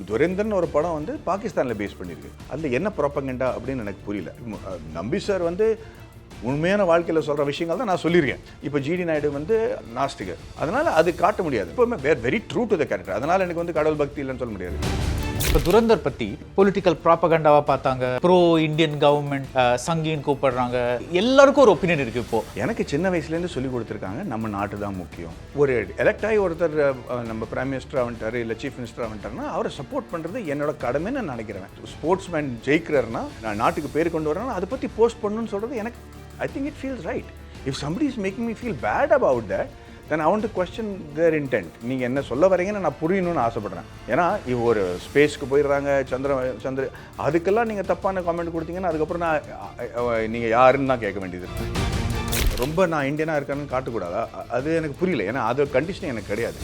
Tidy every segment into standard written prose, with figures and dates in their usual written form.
துரேந்தர்னு ஒரு படம் வந்து பாகிஸ்தானில் பேஸ் பண்ணியிருக்கு. அதில் என்ன ப்ராப்பகண்டா அப்படின்னு எனக்கு புரியல. நம்பி சார் வந்து உண்மையான வாழ்க்கையில் சொல்கிற விஷயங்கள் தான் நான் சொல்லியிருக்கேன். இப்போ ஜிடி நாயுடு வந்து நாஸ்டிகர், அதனால் அது காட்ட முடியாது. எப்போவுமே very true to the character. அதனால் எனக்கு வந்து கடவுள் பக்தி இல்லைன்னு சொல்ல முடியாது. இப்போ துரந்தர் பற்றி பொலிட்டிக்கல் ப்ராப்பகண்டாவாக பார்த்தாங்க, ப்ரோ இந்தியன் கவர்மெண்ட் சங்கின்னு கூப்பிடுறாங்க, எல்லாருக்கும் ஒரு ஒப்பீனியன் இருக்குது. இப்போது எனக்கு சின்ன வயசுலேருந்து சொல்லி கொடுத்துருக்காங்க நம்ம நாட்டு தான் முக்கியம். ஒரு எலெக்ட் ஆகி ஒருத்தர் நம்ம பிரைம் மினிஸ்டர் ஆகிட்டார் இல்லை சீஃப் மினிஸ்டர் ஆகிட்டார்னா அவரை சப்போர்ட் பண்ணுறது என்னோட கடமைன்னு நான் நினைக்கிறேன். ஸ்போர்ட்ஸ் மேன் ஜெயிக்கிறாருன்னா நான் நாட்டுக்கு பேர் கொண்டு வரேன்னா அதை பற்றி போஸ்ட் பண்ணணும்னு சொல்கிறது எனக்கு I think it feels right. If somebody is making me feel bad about that, then I want to question their intent. நீங்கள் என்ன சொல்ல வரீங்கன்னு நான் புரியணும்னு ஆசைப்படுறேன். ஏன்னா இப்போ ஒரு ஸ்பேஸ்க்கு போயிடுறாங்க, சந்திர அதுக்கெல்லாம் நீங்கள் தப்பான காமெண்ட் கொடுத்தீங்கன்னா அதுக்கப்புறம் நான் நீங்கள் யாருன்னு தான் கேட்க வேண்டியது. ரொம்ப நான் இந்தியனாக இருக்கேன்னு காட்டக்கூடாதா? அது எனக்கு புரியல. ஏன்னா அது கண்டிஷன் எனக்கு கிடையாது.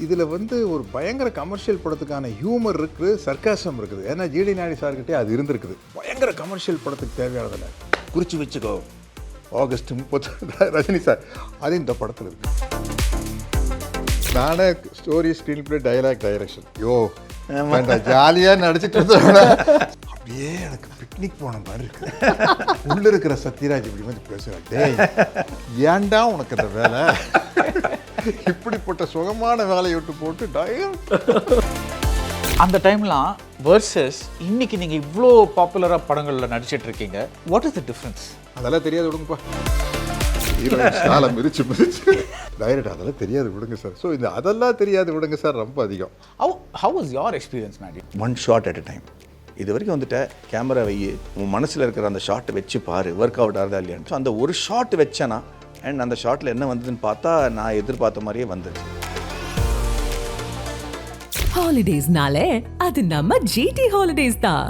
இதில் வந்து ஒரு பயங்கர கமர்ஷியல் படத்துக்கான ஹியூமர் இருக்குது, சர்க்காசம் இருக்குது. ஏன்னா ஜிடி நாயுடு சார்கிட்டே அது இருந்திருக்குது. பயங்கர கமர்ஷியல் படத்துக்கு தேவையானதில்லை. குறித்து வச்சுக்கோ, ஆகஸ்ட் 30 ரஜினி சார், அது இந்த படத்தில் இருக்கு. நானே ஸ்டோரி, ஸ்க்ரீன் பிளே, டைரக்ஷன் வேண்டாம் ஜாலியாக நடிச்சிட்டு இருந்தோட அப்படியே எனக்கு பிக்னிக் போன மாதிரி இருக்கு. உள்ள இருக்கிற சத்யராஜ் இப்படி வந்து பேசுகிறேன், டேய் ஏன்டா உனக்கு அந்த வேலை, இப்படிப்பட்ட சுகமான வேலையை விட்டு போட்டு அந்த டைம்லாம் வர்சஸ் இன்னைக்கு நீங்கள் இவ்வளோ பாப்புலராக படங்களில் நடிச்சிட்டு இருக்கீங்க. What is the difference? அதெல்லாம் தெரியாது விடுங்கப்பா. ஹீரோயின் மிதிச்சு டைரக்ட் அதெல்லாம் தெரியாது விடுங்க சார். ஸோ இந்த அதெல்லாம் தெரியாது விடுங்க சார் ரொம்ப அதிகம். How was your experience, Maddie? One shot at a time. இது வரைக்கும் வந்துட்டு கேமரா வையி உன் மனசில் இருக்கிற அந்த ஷாட்டை வச்சு பாரு, ஒர்க் அவுட் ஆகுதா இல்லையான்னு. ஸோ அந்த ஒரு ஷாட் வச்சேன்னா அண்ட் அந்த ஷாட்டில் என்ன வந்ததுன்னு பார்த்தா நான் எதிர்பார்த்த மாதிரியே வந்துச்சு. ஹாலிடேஸ்னாலே அது நம்ம GT ஹாலிடேஸ் தான்.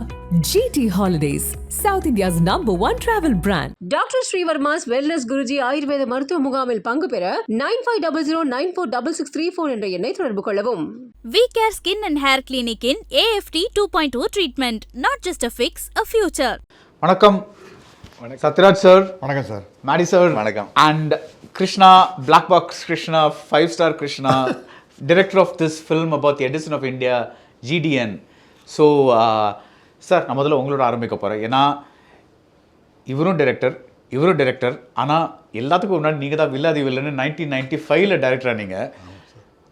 GT holidays, South India's #1 travel brand. Doctor Srivarma's wellness Guruji ஆயுர்வேத மருத்துவ முகாமில் பங்கு பெற 9500946634 என்ற எண்ணை தொடர்பு கொள்ளவும். VCare Skin and Hair Clinic in AFT 2.0 treatment, not just a fix, a future. வணக்கம் சத்யராஜ் சார். வணக்கம் சார். மேடி சார். வணக்கம். And Krishna, black box Krishna, 5 star Krishna, director of this film about the Edison of India, GDN. So sir, நான் முதல்ல உங்களோட ஆரம்பிக்க போகிறேன். ஏன்னா இவரும் டைரக்டர், ஆனால் எல்லாத்துக்கும் முன்னாடி நீங்கள் தான் வில்லாதி வில்லன்னு 1995 டைரக்டர் ஆனீங்க.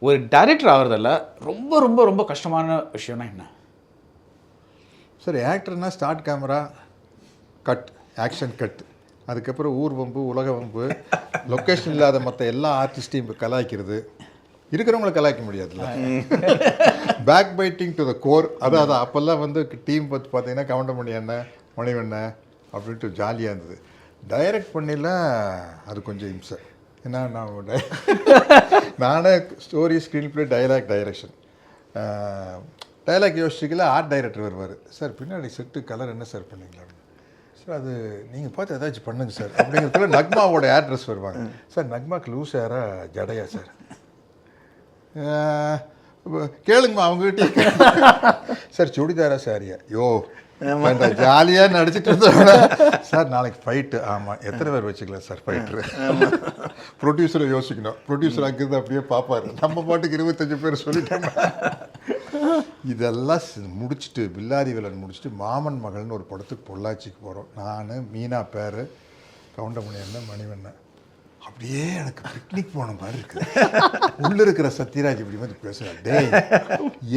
ஒரு டைரக்டர் ஆகிறதில்ல ரொம்ப ரொம்ப ரொம்ப கஷ்டமான விஷயம்னா என்ன சார்? ஆக்டர்னா start camera, cut, action cut, அதுக்கப்புறம் ஊர் வம்பு, உலக வம்பு, லொக்கேஷன் இல்லாத மற்ற எல்லா ஆர்டிஸ்டையும் கலாய்க்கிறது, இருக்கிறவங்கள கலாய்க்க முடியாதுல்ல. Back biting to the core. அதான் அப்போல்லாம் வந்து டீம் பார்த்து பார்த்தீங்கன்னா கவுண்டமணி அண்ணன், மணிவண்ணன் அப்படின்ட்டு ஜாலியாக இருந்தது. டைரக்ட் பண்ணிலாம் அது கொஞ்சம் இம்சை. ஏன்னா நானே story, screen play, direction, dialogue யோசிச்சுக்கல ஆர்ட் டைரக்டர் வருவார். சார் பின்னாடி செட்டு கலர் என்ன சார் பண்ணீங்களா சார், அது நீங்கள் பார்த்து ஏதாச்சும் பண்ணுங்க சார் அப்படிங்கிறதுல நக்மாவோட ஆட்ரஸ் வருவாங்க. சார் நக்மாக்கு லூஸ் யாரா ஜடையா சார், கேளுங்கம்மா அவங்ககிட்ட. சார் சுடிதாரா சாரியா, வேண்டாம் ஜாலியாக நடிச்சிட்டு இருந்தோட சார் நாளைக்கு ஃபைட்டு. ஆமாம், எத்தனை பேர் வச்சுக்கலாம் சார் ஃபைட்ரு? ப்ரொடியூசரை யோசிக்கணும். ப்ரொடியூசர் அங்கிருந்து அப்படியே பார்ப்பார், நம்ம பாட்டுக்கு 25 பேர் சொல்லிட்டோம். இதெல்லாம் முடிச்சுட்டு வில்லாதி வில்லன் முடிச்சுட்டு மாமன் மகள்னு ஒரு படத்துக்கு பொள்ளாச்சிக்கு போகிறோம். நான், மீனா பேர், கவுண்டமணி அண்ணன், மணிவண்ணன். அப்படியே எனக்கு பிக்னிக் போன மாதிரி இருக்குது. உள்ள இருக்கிற சத்யராஜ் இப்படி வந்து பேசுகிறேன், டேய்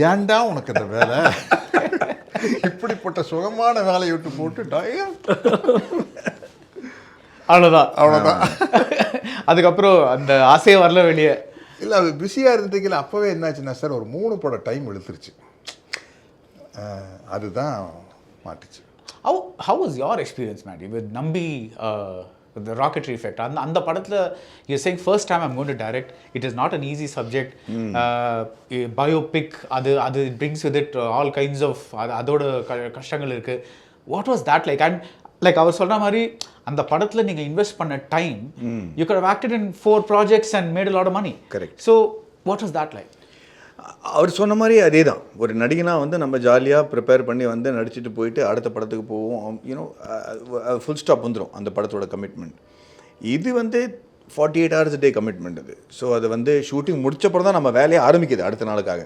ஏன்டா உனக்கு அந்த வேலை, இப்படிப்பட்ட சுகமான வேலையை விட்டு போட்டு அவ்வளோதான். அதுக்கப்புறம் அந்த ஆசையே வரல வெளியே. இல்லை, அது பிஸியாக இருந்ததுக்கு அப்போவே என்னாச்சுன்னா சார், ஒரு 3 படம் டைம் இழுத்துருச்சு. அதுதான் மாட்டுச்சு. How was your experience, Maddie, with Nambi, the rocketry effect? அந்த படத்தில் you're saying first time I'm going to direct, it is not an easy subject. Biopic, அது it brings with it all kinds of அதோட கஷ்டங்கள் இருக்குது. What was that like? And like அவர் சொல்கிற மாதிரி அந்த படத்தில் நீங்கள் இன்வெஸ்ட் பண்ண time, you could have acted in 4 projects and made a lot of money. Correct. So what was that like? அவர் சொன்ன மாதிரி அதே தான். ஒரு நடிகனாக வந்து நம்ம ஜாலியாக ப்ரிப்பேர் பண்ணி வந்து நடிச்சுட்டு போயிட்டு அடுத்த படத்துக்கு போவோம். யூனோ ஃபுல் ஸ்டாப் வந்துடும் அந்த படத்தோட கமிட்மெண்ட். இது வந்து 48 hours a day கமிட்மெண்ட் அது. ஸோ அது வந்து ஷூட்டிங் முடிச்சப்பறம் தான் நம்ம வேலையை ஆரம்பிக்குது அடுத்த நாளுக்காக.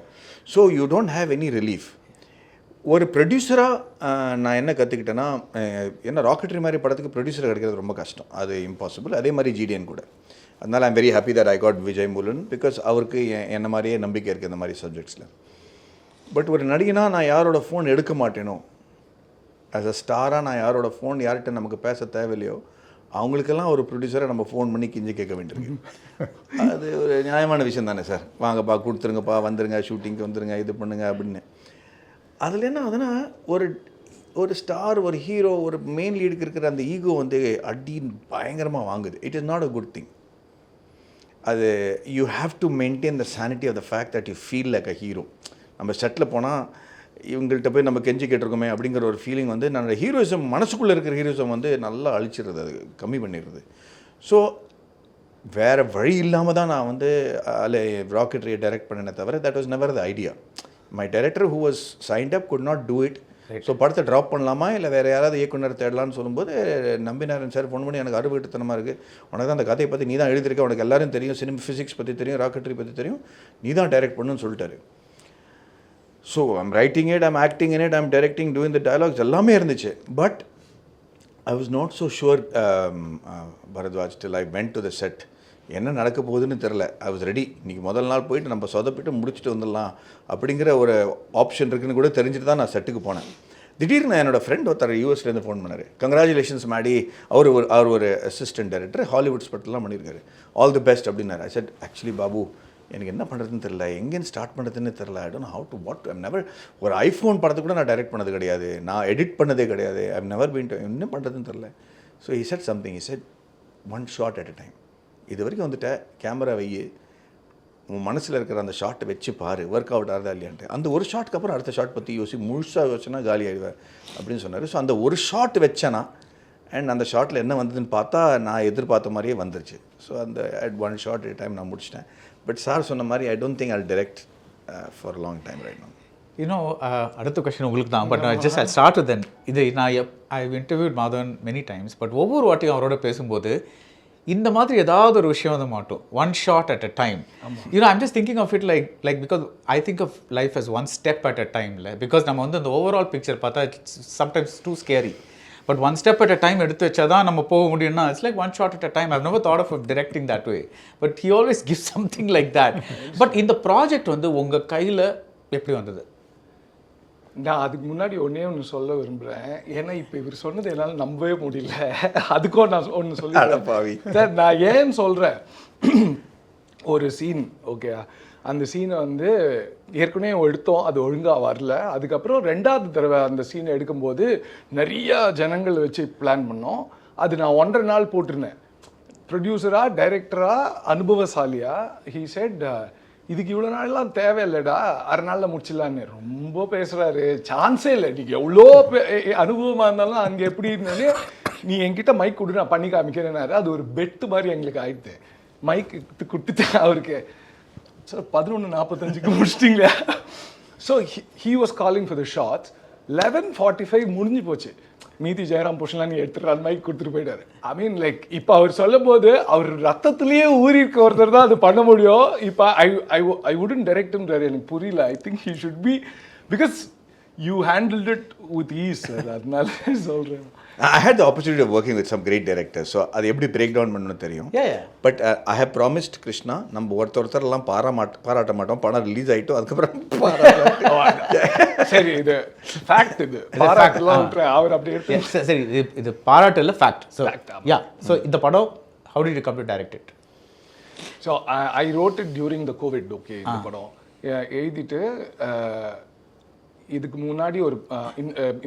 So you don't have any relief. ஒரு ப்ரொடியூசராக நான் என்ன கற்றுக்கிட்டேன்னா, ஏன்னா ராக்கெட்ரி மாதிரி படத்துக்கு ப்ரொடியூசர் கிடைக்கிறது ரொம்ப கஷ்டம், அது இம்பாசிபிள். அதே மாதிரி ஜிடிஎன் கூட. அதனால் I'm very happy that I got Vijay முலன், because அவருக்கு என்ன மாதிரியே நம்பிக்கை இருக்குது இந்த மாதிரி சப்ஜெக்ட்ஸில். பட் ஒரு நடிகனா நான் யாரோட ஃபோன் எடுக்க மாட்டேனோ, ஆஸ் அ ஸ்டாராக நான் யாரோட ஃபோன் யார்கிட்ட நமக்கு பேச தேவையில்லையோ அவங்களுக்கெல்லாம் ஒரு ப்ரொடியூசரை நம்ம ஃபோன் பண்ணி கிஞ்சி கேட்க வேண்டியிருக்கு. அது ஒரு நியாயமான விஷயம் தானே சார். வாங்கப்பா, கொடுத்துருங்கப்பா, வந்துருங்க, ஷூட்டிங்க்கு வந்துருங்க, இது பண்ணுங்க அப்படின்னு. அதில் என்ன ஆகுதுன்னா, ஒரு ஸ்டார், ஒரு ஹீரோ, ஒரு மெயின் லீடுக்கு இருக்கிற அந்த ஈகோ வந்து அடின்னு பயங்கரமாக வாங்குது. It is not a good thing. அது you have to maintain the sanity of the fact that you feel like a hero. நம்ம செட்டில் போனால் இவங்கள்ட்ட போய் நம்ம கெஞ்சி கேட்டிருக்கோமே அப்படிங்கிற ஒரு ஃபீலிங் வந்து நான் ஹீரோயிசம், மனசுக்குள்ளே இருக்கிற ஹீரோயிசம் வந்து நல்லா அழிச்சிடுறது, அது கம்மி பண்ணிடுறது. ஸோ வேறு வழி இல்லாமல் தான் நான் வந்து அதில் ராக்கெட்ரியை டைரக்ட் பண்ணினே தவிர that was never the idea. My director who was signed up could not do it. So படத்தை ட்ராப் பண்ணலாமா இல்லை வேறு யாராவது இயக்குனர் தேடலான்னு சொல்லும்போது நம்பினாரன் சார் ஃபோன் பண்ணி, எனக்கு அறுபட்டுத்தனமாக இருக்குது, உனக்கு தான் அந்த கதையை பற்றி நீ தான் எழுதியிருக்க, உனக்கு எல்லாரும் தெரியும், சினிமா ஃபிசிக்ஸ் பற்றி தெரியும், ராக்கெட்ரி பற்றி தெரியும், நீ தான் டைரக்ட் பண்ணுன்னு சொல்லிட்டாரு. So I'm writing it, I'm acting in it, I'm directing, doing the dialogues எல்லாமே இருந்துச்சு. But I was not so sure Bharadwaj till I went to the set. என்ன நடக்க போகுதுன்னு தெரில. I was ready. இன்றைக்கி முதல் நாள் போயிட்டு நம்ம சொதப்பிட்டு முடிச்சுட்டு வந்துடலாம் அப்படிங்கிற ஒரு ஆப்ஷன் இருக்குன்னு கூட தெரிஞ்சுட்டு தான் நான் செட்டுக்கு போனேன். திடீர்னு என்னோடய ஃப்ரெண்ட் ஒருத்தர் யூஎஸ்லேருந்து ஃபோன் பண்ணார். கங்க்ராச்சுலேஷன்ஸ் மேடி, அவர் ஒரு அசிஸ்டன்ட் டைரக்டர், ஹாலிவுட் படத்தெல்லாம் பண்ணியிருக்காரு, ஆல் தி பெஸ்ட் அப்படின்னாரு. ஐ செட், ஆக்சுவலி பாபு, எனக்கு என்ன பண்ணுறதுன்னு தெரில, எங்கேன்னு ஸ்டார்ட் பண்ணுறதுன்னு தெரில, I don't how to what I'm never. ஒரு ஐஃபோன் படத்தை கூட நான் டைரக்ட் பண்ணது கிடையாது, நான் எடிட் பண்ணதே கிடையாது, ஐம் நெவர் பீன் டு, என்ன பண்ணுறதுன்னு தெரில. So he said something, he said one shot at a time. இது வரைக்கும் வந்துட்ட, கேமரா வை, உன் மனசில் இருக்கிற அந்த ஷாட்டை வச்சு பாரு, ஒர்க் அவுட் ஆகுதா இல்லையான்ட்டு. அந்த ஒரு ஷாட்டுக்கு அப்புறம் அடுத்த ஷாட் பற்றி முழுசாக யோசிச்சுன்னா காலி ஆகிடுவேன் அப்படின்னு சொன்னார். ஸோ அந்த ஒரு ஷாட் வச்சேன்னா, அண்ட் அந்த ஷாட்டில் என்ன வந்ததுன்னு பார்த்தா நான் எதிர்பார்த்த மாதிரியே வந்துருச்சு. ஸோ அந்த at one shot a time நான் முடிச்சிட்டேன். பட் சார் சொன்ன மாதிரி I don't think I direct for long time right now. இன்னும் அடுத்த கொஸ்டின் உங்களுக்கு தான். But just I start with then. இது நான் I interviewed Madhavan many times. But ஒவ்வொரு வாட்டியும் அவரோட பேசும்போது இந்த மாதிரி ஏதாவது ஒரு விஷயம் வந்து மாட்டோம், one shot at a time. You know I'm just thinking of it like because I think of life as one step at a டைமில். பிகாஸ் நம்ம வந்து அந்த ஓவரால் பிக்சர் பார்த்தா it's sometimes too scary. But one step at a time எடுத்து வச்சா தான் நம்ம போக முடியும்னா it's like one shot at a time. I've never thought of directing that way, but he always give something like that. But இந்த project வந்து உங்கள் கையில் எப்படி வந்தது? நான் அதுக்கு முன்னாடி ஒன்று சொல்ல விரும்புகிறேன். ஏன்னா இப்போ இவர் சொன்னது என்னால் நம்பவே முடியல. அதுக்கும் நான் ஒன்று சொல்லி நான் ஏன்னு சொல்கிறேன். ஒரு சீன் ஓகே, அந்த சீனை வந்து ஏற்கனவே எடுத்தோம், அது ஒழுங்காக வரல. அதுக்கப்புறம் 2வது தடவை அந்த சீனை எடுக்கும்போது நிறையா ஜனங்கள் வச்சு பிளான் பண்ணோம். அது நான் 1.5 நாள் போட்டிருந்தேன். ப்ரொடியூசராக, டைரக்டராக, அனுபவசாலியாக ஹீ செட், இதுக்கு இவ்வளோ நாள்லாம் தேவையில்லைடா, 1/2 நாளில் முடிச்சிடலான்னு. ரொம்ப பேசுகிறாரு, சான்ஸே இல்லை. நீங்கள் எவ்வளோ அனுபவமாக இருந்தாலும் அங்கே எப்படி இருந்தாலே, நீ என்கிட்ட மைக் கொடு, நான் பண்ணி காமிக்கிறேன்னாரு. அது ஒரு பெட்டு மாதிரி எங்களுக்கு ஆயிடுது. மைக் கொடுத்துட்டேன் அவருக்கு. சார் 11:45க்கு முடிச்சிட்டிங்களா? So he was calling for the shots. 11:45 முடிஞ்சு போச்சு. மீதி ஜெயராம் போர்ஷன்லாம் நீ எடுத்துகிற அந்த மாதிரி கொடுத்துட்டு போயிட்டாரு. ஐ மீன் லைக் இப்போ அவர் சொல்லும் போது அவர் ரத்தத்துலேயே ஊறி இருக்க ஒருத்தர் தான் அது பண்ண முடியும். இப்போ ஐ வுடன்ட் டைரக்ட்ன்றாரு. எனக்கு புரியல. I think he should be, because you handled it with is sir. அதனால சொல்கிறேன். I had the opportunity of working with some great directors. So அது எப்படி பிரேக் டவுன் பண்ணணும் தெரியும். But I have promised Krishna, நம்ம ஒருத்தரெல்லாம் பாராட்ட மாட்டோம், படம் ரிலீஸ் ஆகிட்டோம் அதுக்கப்புறம். சரி, இது ஃபேக்ட். இது பாராட்டலாம் அவர் அப்படி எடுத்து. சரி, இது பாராட்டு இல்லை, ஃபேக்ட். ஸோ யா, ஸோ இந்த படம் how did you come to direct it? So I wrote it during the Covid. Okay, இந்த படம் எழுதிட்டு இதுக்கு முன்னாடி ஒரு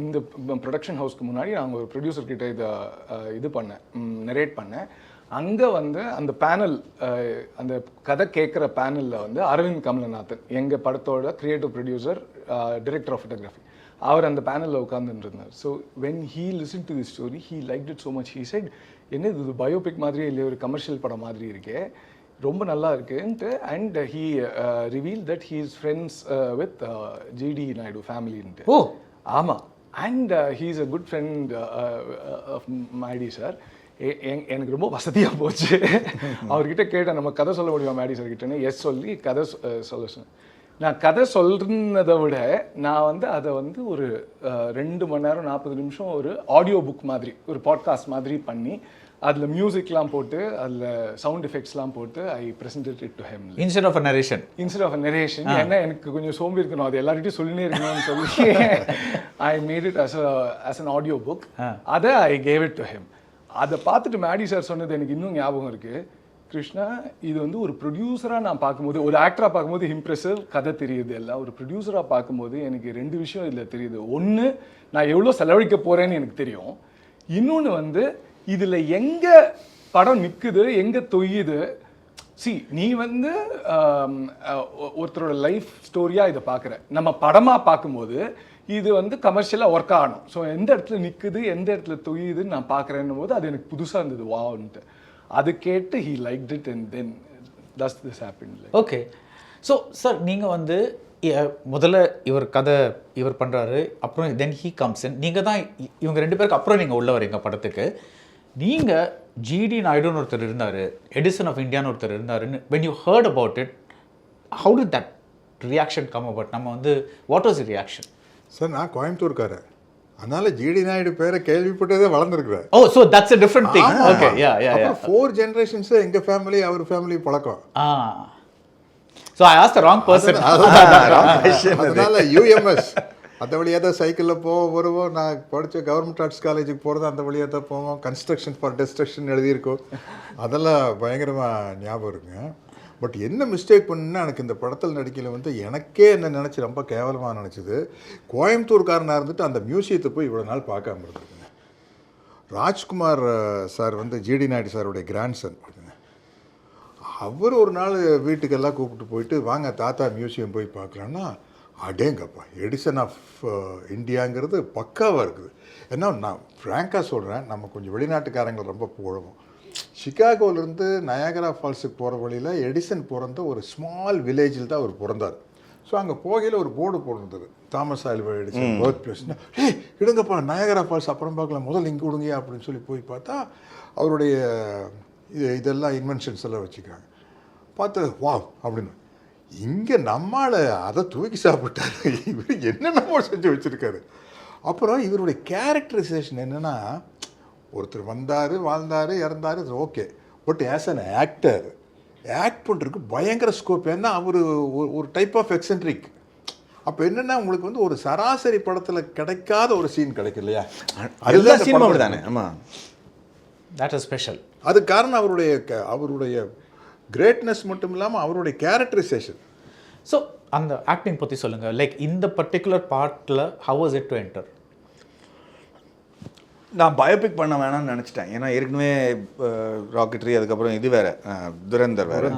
இந்த ப்ரொடக்ஷன் ஹவுஸ்க்கு முன்னாடி நாங்கள் ஒரு ப்ரொடியூசர் கிட்ட இதை இது பண்ணேன், நரேட் பண்ணேன். அங்கே வந்து அந்த பேனல், அந்த கதை கேட்குற பேனலில் வந்து அரவிந்த் கமலநாதன், எங்கள் படத்தோட creative producer, director of photography, அவர் அந்த பேனலில் உட்காந்துட்டு இருந்தார். So when he listen to the story, he like it so much. He said, என்ன இது பயோபிக் மாதிரியே இல்லை, ஒரு கமர்ஷியல் படம் மாதிரி இருக்கே, ரொம்ப நல்லா இருக்குன்ட்டு. And he reveal that he is friends with GD Naidu ஃபேமிலின்ட்டு. ஓ ஆமாம். And he is a good friend of Maddy sir. எனக்கு ரொம்ப வசதியாக போச்சு. அவர்கிட்ட கேட்டேன், நம்ம கதை சொல்ல முடியுமா மேடி சார் கிட்டேன்னு. எஸ் சொல்லி கதை சொல்ல சொன்னேன். நான் கதை சொல்கிறதை விட நான் வந்து அதை வந்து ஒரு 2 மணி நேரம் 40 நிமிஷம் ஒரு ஆடியோ புக் மாதிரி, ஒரு பாட்காஸ்ட் மாதிரி பண்ணி அதில் மியூசிக்லாம் போட்டு அதில் சவுண்ட் எஃபெக்ட்ஸ்லாம் போட்டு I presented it to him instead of a narration. ஏன்னா எனக்கு கொஞ்சம் சோம்பி இருக்கணும், அது எல்லார்கிட்டையும் சொல்லினே இருக்கணும்னு சொல்லி I made it as an audio book. அதை I gave it to him. அதை பார்த்துட்டு மேடி சார் சொன்னது எனக்கு இன்னும் ஞாபகம் இருக்குது. கிருஷ்ணா, இது வந்து ஒரு ப்ரொடியூசராக நான் பார்க்கும்போது, ஒரு ஆக்டராக பார்க்கும்போது இம்ப்ரெசிவ், கதை தெரியுது எல்லாம். ஒரு ப்ரொடியூசராக பார்க்கும்போது எனக்கு 2 விஷயம் இதில் தெரியுது. ஒன்று, நான் எவ்வளோ செலவழிக்க போகிறேன்னு எனக்கு தெரியும். இன்னொன்று வந்து இதில் எங்கே படம் நிற்குது, எங்கே தொய்யுது. நீ வந்து ஒருத்தரோட லைஃப் ஸ்டோரியாக இதை பார்க்குற, நம்ம படமாக பார்க்கும்போது இது வந்து கமர்ஷியலாக ஒர்க் ஆகணும். ஸோ எந்த இடத்துல நிற்குது, எந்த இடத்துல தொய்யுதுன்னு நான் பார்க்குறேன்னும் போது அது எனக்கு புதுசாக இருந்தது, வான்ட்டு. அது கேட்டு he liked it and then that's this happen. Okay. So sir, நீங்கள் வந்து முதல்ல இவர் பண்ணுறாரு, அப்புறம் தென் ஹீ கம்ஸ் இன். நீங்கள் தான் இவங்க 2 பேருக்கு அப்புறம் நீங்கள் உள்ள வரீங்க படத்துக்கு. நீங்கள் ஜிடி நாயுடுன்னு ஒருத்தர் இருந்தார், எடிசன் ஆஃப் இந்தியான்னு ஒருத்தர் இருந்தாருன்னு when you heard about it, how did that reaction come about? நம்ம வந்து what was the reaction? Sir, நான் கோயம்புத்தூர்காரர், அதனால ஜிடி நாயுடு பேரை கேள்விப்பட்டதே வளர்ந்துருக்குறாரு. Oh, so that's a different thing. Okay, yeah. 4 generations எங்க ஃபேமிலி அவர் ஃபேமிலி பழக்கம். So I asked the wrong person. அதனால UMS அந்த வழியாக தான் சைக்கிளில் வருவோம். நான் படித்த கவர்மெண்ட் ஆர்ட்ஸ் காலேஜுக்கு போகிறது அந்த வழியாக தான் போவோம். கன்ஸ்ட்ரக்ஷன் ஃபார் டெஸ்ட்ரக்ஷன் எழுதியிருக்கோம். அதெல்லாம் பயங்கரமாக ஞாபகம் இருக்குங்க. பட் என்ன மிஸ்டேக் பண்ணுன்னா, எனக்கு இந்த படத்தில் நடிக்கல வந்து எனக்கே என்ன நினச்சி ரொம்ப கேவலமாக நினச்சிது. கோயம்புத்தூர்காரனாக இருந்துட்டு அந்த மியூசியத்தை போய் இவ்வளோ நாள் பார்க்காம இருந்துருக்குங்க. ராஜ்குமார் சார் வந்து ஜிடி நாயுடு சாருடைய கிராண்ட்சன். அவர் ஒரு நாள் வீட்டுக்கெல்லாம் கூப்பிட்டு போயிட்டு, வாங்க தாத்தா மியூசியம் போய் பார்க்கலான்னா, அடேங்கப்பா, எடிசன் ஆஃப் இந்தியாங்கிறது பக்காவாக இருக்குது. ஏன்னா நான் ஃப்ராங்காக சொல்கிறேன், நம்ம கொஞ்சம் வெளிநாட்டுக்காரங்களை ரொம்ப புகழுவோம். சிகாகோலேருந்து நயாகரா ஃபால்ஸுக்கு போகிற வழியில் எடிசன் பிறந்த ஒரு ஸ்மால் வில்லேஜில் தான் அவர் பிறந்தார். ஸோ அங்கே போகையில் ஒரு போர்டு போட்டிருந்தது, தாமஸ் ஆல்வா எடிசன் பர்த் பிளேஸ்னா. இடுங்கப்பா, நயாகரா ஃபால்ஸ் அப்புறம் பார்க்கலாம், முதல்ல இங்கே விடுங்க அப்படின்னு சொல்லி போய் பார்த்தா அவருடைய இதெல்லாம் இன்வென்ஷன்ஸ் எல்லாம் வச்சுக்கிறாங்க. பார்த்து வா அப்படின்னு, இங்கே நம்மால் அதை தூக்கி சாப்பிட்டாரு, இவர் என்னென்னமோ செஞ்சு வச்சுருக்காரு. அப்புறம் இவருடைய கேரக்டரைசேஷன் என்னென்னா, ஒருத்தர் வந்தார், வாழ்ந்தார், இறந்தார், okay. But as an actor act பண்ணுறதுக்கு பயங்கர ஸ்கோப். ஏன்னா அவர் ஒரு டைப் ஆஃப் எக்ஸென்ட்ரிக். அப்போ என்னென்னா, உங்களுக்கு வந்து ஒரு சராசரி படத்தில் கிடைக்காத ஒரு சீன் கிடைக்கும் இல்லையா? அதுதான் சீன் தானே. ஆமாம், தட் இஸ் ஸ்பெஷல். அது காரணம் அவருடைய கிரேட்னஸ் மட்டும் இல்லாமல் அவருடைய கேரக்டரைசேஷன். ஸோ அந்த ஆக்டிங் பற்றி சொல்லுங்கள். லைக் இந்த பர்டிகுலர் பார்ட்டில் how was it to enter? நான் பயோபிக் பண்ண வேணாம்னு நினச்சிட்டேன். ஏன்னா ஏற்கனவே ராக்கெட்ரி, அதுக்கப்புறம் இது வேறு துரந்தர் வேறு.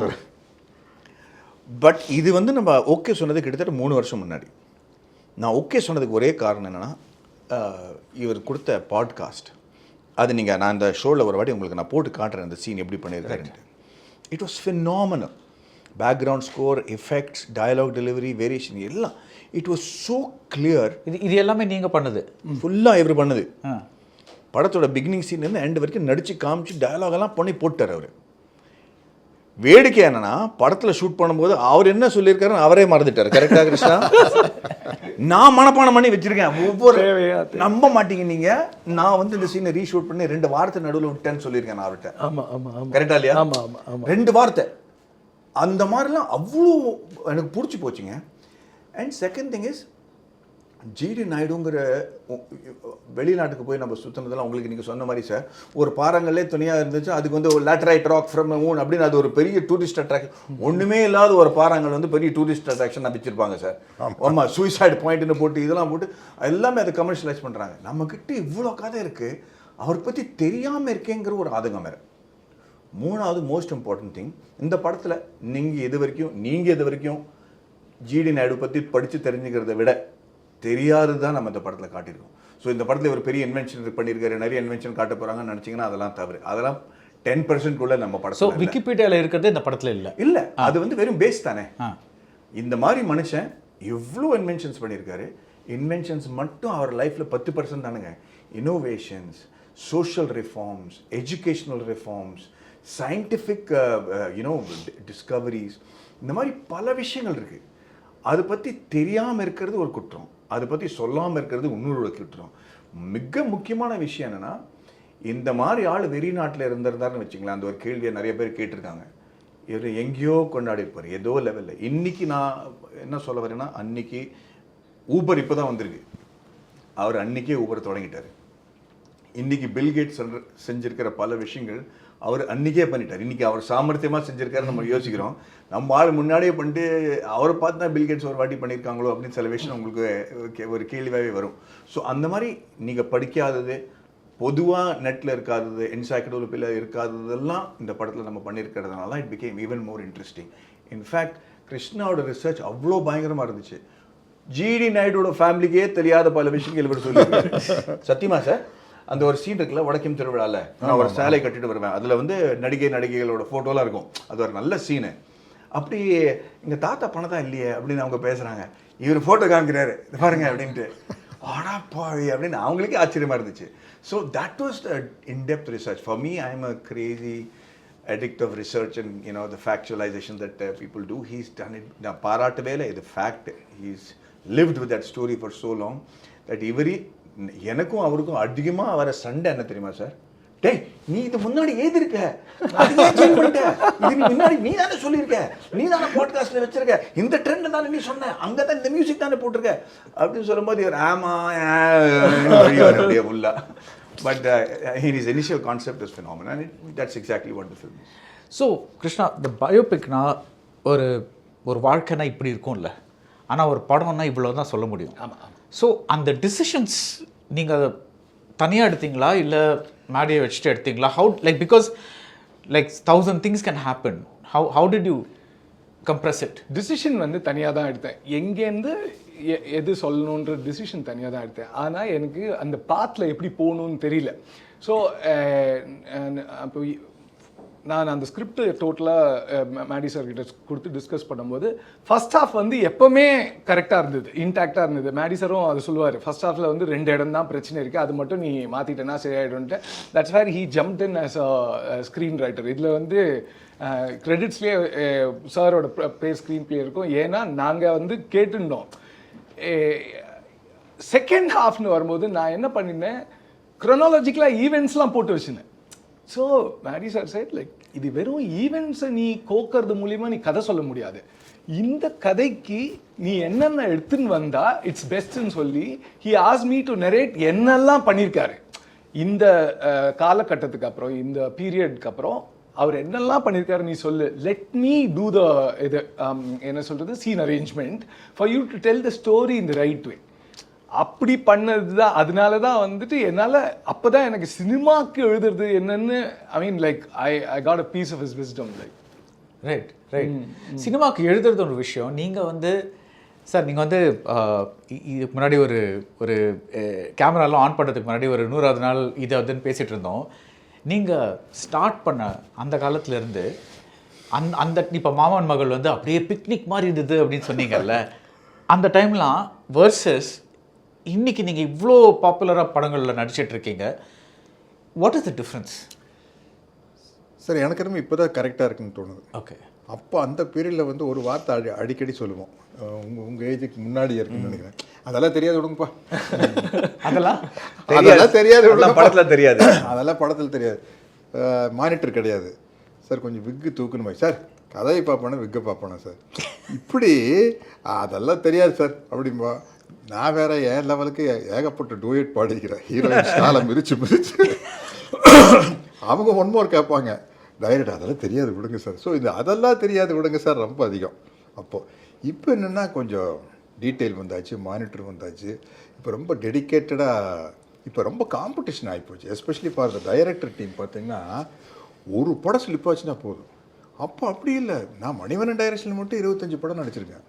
பட் இது வந்து நம்ம ஓகே சொன்னது கிட்டத்தட்ட 3 வருஷம் முன்னாடி. நான் ஓகே சொன்னதுக்கு ஒரே காரணம் என்னென்னா, இவர் கொடுத்த பாட்காஸ்ட். அது நான் அந்த ஷோவில் ஒரு வாட்டி உங்களுக்கு நான் போட்டு காட்டுறேன், அந்த சீன் எப்படி பண்ணியிருக்காருன்ட்டு. It was phenomenal. Background score, effects, dialogue delivery, variation எல்லாம் இட் வாஸ் ஸோ கிளியர். இது எல்லாமே நீங்கள் பண்ணது? ஃபுல்லாக இவர் பண்ணது. படத்தோட பிகினிங் சீன்லேருந்து எண்ட் வரைக்கும் நடித்து காமிச்சு டயலாகெல்லாம் பண்ணி போட்டார் அவர். வேடிக்கை என்னன்னா, படத்தில் ஷூட் பண்ணும்போது அவர் என்ன சொல்லியிருக்காரு அவரே மறந்துட்டார். கரெக்டாக கிருஷ்ணா? நான் மனப்பாடம் பண்ணி வச்சிருக்கேன். ஒவ்வொரு நம்ப மாட்டீங்க நீங்கள், நான் வந்து இந்த சீனை ரீஷூட் பண்ணி 2 வார்த்தை நடுவில் விட்டேன்னு சொல்லியிருக்கேன் நான் அவர்கிட்ட. ஆமாம் ஆமாம் ஆமாம், கரெக்டா இல்லையா? ஆமாம் ஆமாம் ஆமாம், 2 வார்த்தை. அந்த மாதிரிலாம் அவ்வளோ எனக்கு பிடிச்சி போச்சுங்க. And second thing is, GD நாயுடுங்கிற வெளிநாட்டுக்கு போய் நம்ம சுற்றினதெல்லாம் உங்களுக்கு நீங்கள் சொன்ன மாதிரி சார், ஒரு பாறாங்கல்லே துணியாக இருந்துச்சு, அதுக்கு வந்து ஒரு லேட்டரைட் ராக் ஃப்ரம் மூன் அப்படின்னு அது ஒரு பெரிய டூரிஸ்ட் அட்ராக்ஷன். ஒன்றுமே இல்லாத ஒரு பாறாங்கல் வந்து பெரிய டூரிஸ்ட் அட்ராக்ஷன் வச்சுருப்பாங்க சார். ஆமாம், சூசைட் பாயிண்ட்னு போட்டு இதெல்லாம் போட்டு எல்லாமே அதை கமர்ஷியலைஸ் பண்ணுறாங்க. நம்மக்கிட்ட இவ்வளோ கதை இருக்குது, அவரை பற்றி தெரியாமல் இருக்கேங்கிற ஒரு ஆதங்கம் வேறு. 3வது மோஸ்ட் இம்பார்ட்டன்ட் திங், இந்த படத்தில் நீங்கள் இது வரைக்கும் ஜிடி நாயுடு பற்றி படித்து தெரிஞ்சுக்கிறத விட தெரியாதது தான் நம்ம இந்த படத்தில் காட்டியிருக்கோம். ஸோ இந்த படத்தில் ஒரு பெரிய இன்வென்ஷன் பண்ணியிருக்காரு, நிறைய இன்வென்ஷன் காட்ட போகிறாங்கன்னு நினச்சிங்கன்னா அதெல்லாம் தவறு. அதெல்லாம் 10% நம்ம படம். ஸோ விக்கிபீடியாவில் இருக்கிறது இந்த படத்தில் இல்லை. அது வந்து வெறும் பேஸ் தானே. இந்த மாதிரி மனுஷன் எவ்வளோ இன்வென்ஷன்ஸ் பண்ணியிருக்காரு. இன்வென்ஷன்ஸ் மட்டும் அவர் லைஃப்பில் 10% தானுங்க. Innovations, social reforms, educational reforms, scientific discoveries, இந்த மாதிரி பல விஷயங்கள் இருக்குது. அதை பற்றி தெரியாமல் இருக்கிறது ஒரு குற்றம், அதை பற்றி சொல்லாமல் இருக்கிறது இன்னொரு குற்றம். மிக முக்கியமான விஷயம் என்னென்னா, இந்த மாதிரி ஆள் வெளிநாட்டில் இருந்திருந்தாருன்னு வச்சுங்களேன், அந்த ஒரு கேள்வியை நிறைய பேர் கேட்டிருக்காங்க. இவர் எங்கேயோ கொண்டாடி இருப்பார் ஏதோ லெவலில். இன்றைக்கி நான் என்ன சொல்ல வரேன்னா, அன்றைக்கி ஊபர் இப்போ தான் வந்திருக்கு, அவர் அன்றைக்கே ஊபர் தொடங்கிட்டார். இன்றைக்கி பில்கேட்ஸ் செஞ்சுருக்கிற பல விஷயங்கள் அவர் அன்றைக்கே பண்ணிட்டார். இன்றைக்கி அவர் சாமர்த்தியமாக செஞ்சுருக்காரு நம்ம யோசிக்கிறோம். நம்ம ஆள் முன்னாடியே பண்ணிட்டு அவரை பார்த்து தான் பில்கேட்ஸ் ஒரு வாட்டி பண்ணியிருக்காங்களோ அப்படின்னு சில விஷயம் உங்களுக்கு ஒரு கேள்வியாகவே வரும். ஸோ அந்த மாதிரி நீங்கள் படிக்காதது, பொதுவாக நெட்டில் இருக்காதது, என்சைக்ளோபீடியாவில் இருக்காததெல்லாம் இந்த படத்தில் நம்ம பண்ணியிருக்கிறதுனால it became even more interesting. In fact கிருஷ்ணாவோட ரிசர்ச் அவ்வளோ பயங்கரமாக இருந்துச்சு. ஜிடி நாயுடோட ஃபேமிலிக்கே தெரியாத பல விஷயங்கள் இவர் சொல்லியிருக்காரு. சத்தியமா சார், அந்த ஒரு சீன் இருக்குல்ல வடக்கம் திருவிழாவில், நான் ஒரு சேலை கட்டிட்டு வருவேன், அதில் வந்து நடிகைகளோட ஃபோட்டோலாம் இருக்கும், அது ஒரு நல்ல சீனு. அப்படி எங்கள் தாத்தா பணம் தான் இல்லையே அப்படின்னு அவங்க பேசுகிறாங்க, இவர் ஃபோட்டோ காமிக்கிறாரு பாருங்க அப்படின்ட்டு, ஆடா பாவி அப்படின்னு அவங்களுக்கே ஆச்சரியமாக இருந்துச்சு. So that was the in-depth research. For me, I am a crazy addict of research and the factualization that people do. He's done it. Now பாராட்டவே இல்லை, இது fact. He's lived with that story for so long that எனக்கும் அவருக்கும் அதிகமாக வர சண்டை என்ன தெரியுமா sir? டேய், நீ இது முன்னாடி எழுதிருக்க, இது நீ முன்னாடி நீ தானே சொல்லியிருக்க, நீ தானே பாட்காஸ்ட்ல வச்சிருக்க, இந்த ட்ரெண்ட் தானே நீ சொன்ன, அங்கே தான் இந்த மியூசிக் தானே போட்டிருக்க அப்படின்னு சொல்லும்போது இவர் ஆமா அப்படியே ஃபுல்லா. But his initial concept is phenomenal, and that's exactly what the film is. So Krishna, இந்த பயோபிக்னா ஒரு வாழ்க்கைனா இப்படி இருக்கும்ல, ஆனால் ஒரு படம்னா இவ்வளோ தான் சொல்ல முடியும். ஸோ அந்த டிசிஷன்ஸ் நீங்கள் அதை தனியாக எடுத்தீங்களா இல்லை மேடியை வச்சுட்டு எடுத்தீங்களா? How like, because like 1000 things can happen. How did you compress it? Decision வந்து தனியாக தான் எடுத்தேன். எங்கேருந்து எது சொல்லணுன்ற டிசிஷன் தனியாக தான் எடுத்தேன். ஆனால் எனக்கு அந்த பாத்தில் எப்படி போகணுன்னு தெரியல. ஸோ அப்போ நான் அந்த ஸ்கிரிப்ட் டோட்டலாக மேடி சார் கிட்ட கொடுத்து டிஸ்கஸ் பண்ணும்போது ஃபர்ஸ்ட் ஹாஃப் வந்து எப்போவுமே கரெக்டாக இருந்தது, இன்டாக்டாக இருந்தது. மேடி சாரும் அது சொல்லுவார், ஃபர்ஸ்ட் ஹாஃபில் வந்து 2 இடம் தான் பிரச்சனை இருக்குது, அது மட்டும் நீ மாற்றிட்டேன்னா சரியாயிடும்ட்டு. That's where he jumped in as a screen writer. இதில் வந்து கிரெடிட்ஸ்லேயே சாரோட பேர் ஸ்க்ரீன் பிளே இருக்கும். ஏன்னா நாங்கள் வந்து கேட்டுருந்தோம். செகண்ட் ஹாஃப்னு வரும்போது நான் என்ன பண்ணியிருந்தேன், க்ரோனாலஜிக்கலாக ஈவெண்ட்ஸ்லாம் போட்டு வச்சுருந்தேன். So Maddy sir side like, இது வெறும் ஈவெண்ட்ஸை நீ கோக்கிறது மூலிமா நீ கதை சொல்ல முடியாது, இந்த கதைக்கு நீ என்னென்ன எடுத்துன்னு வந்தா இட்ஸ் பெஸ்ட்னு சொல்லி he ask me to narrate என்னெல்லாம் பண்ணியிருக்காரு இந்த காலகட்டத்துக்கு அப்புறம், இந்த பீரியட்க்கு அப்புறம் அவர் என்னெல்லாம் பண்ணியிருக்காரு நீ சொல்லு, லெட் மீ டூ த இது என்ன சொல்கிறது scene arrangement for you to tell the story in the right way. அப்படி பண்ணது தான். அதனால தான் வந்துட்டு என்னால் அப்போ தான் எனக்கு சினிமாவுக்கு எழுதுறது என்னன்னு, I mean like I got a piece of his wisdom. Like right. சினிமாவுக்கு எழுதுறது ஒரு விஷயம். நீங்கள் வந்து சார், நீங்கள் வந்து இதுக்கு முன்னாடி ஒரு கேமராலாம் ஆன் பண்ணுறதுக்கு முன்னாடி ஒரு 100வது நாள் இதை வந்துன்னு பேசிகிட்டு இருந்தோம். நீங்கள் ஸ்டார்ட் பண்ண அந்த காலத்துலேருந்து அந்த இப்போ மாமன் மகள் வந்து அப்படியே பிக்னிக் மாதிரி இருந்தது அப்படின்னு சொன்னீங்கல்ல, அந்த டைம்லாம் வர்சஸ் இன்னைக்கு நீங்கள் இவ்வளோ பாப்புலராக படங்களில் நடிச்சிட்ருக்கீங்க, what is the difference? Sir, எனக்கு என்னமோ இப்போ தான் கரெக்டாக இருக்குன்னு தோணுது. ஓகே. அப்போ அந்த பீரியடில் வந்து ஒரு வார்த்தை அடிக்கடி சொல்லுவோம், உங்கள் ஏஜுக்கு முன்னாடி இருக்குன்னு நினைக்கிறேன். அதெல்லாம் தெரியாது விடுங்கப்பா, அதெல்லாம் தெரியாது படத்தில் தெரியாது, அதெல்லாம் படத்தில் தெரியாது. மானிட்டர் கிடையாது சார், கொஞ்சம் விக்கு தூக்கணுமா சார், கதையை பார்ப்போனா விக்கை பார்ப்போனா சார், இப்படி அதெல்லாம் தெரியாது சார் அப்படின்பா. நான் வேற என் லெவலுக்கு ஏகப்பட்ட டூயட் பாடிக்கிறேன், ஹீரோயின் ஸ்டாலை மிதிச்சு அவங்க ஒன்மோர் கேட்பாங்க, டைரக்ட் அதெல்லாம் தெரியாது விடுங்க சார். ஸோ இது அதெல்லாம் தெரியாது விடுங்க சார் ரொம்ப அதிகம். அப்போது இப்போ என்னென்னா கொஞ்சம் டீட்டெயில் வந்தாச்சு, மானிட்டர் வந்தாச்சு, இப்போ ரொம்ப டெடிக்கேட்டடாக, இப்போ ரொம்ப காம்படிஷன் ஆகிப்போச்சு. Especially for the director team பார்த்தீங்கன்னா ஒரு படம் ஸ்லிப் ஆச்சுன்னா போதும். அப்போ அப்படி இல்லை, நான் மணிவண்ணன் டைரக்ஷனில் மட்டும் 25 படம் நடிச்சிருக்கேன்.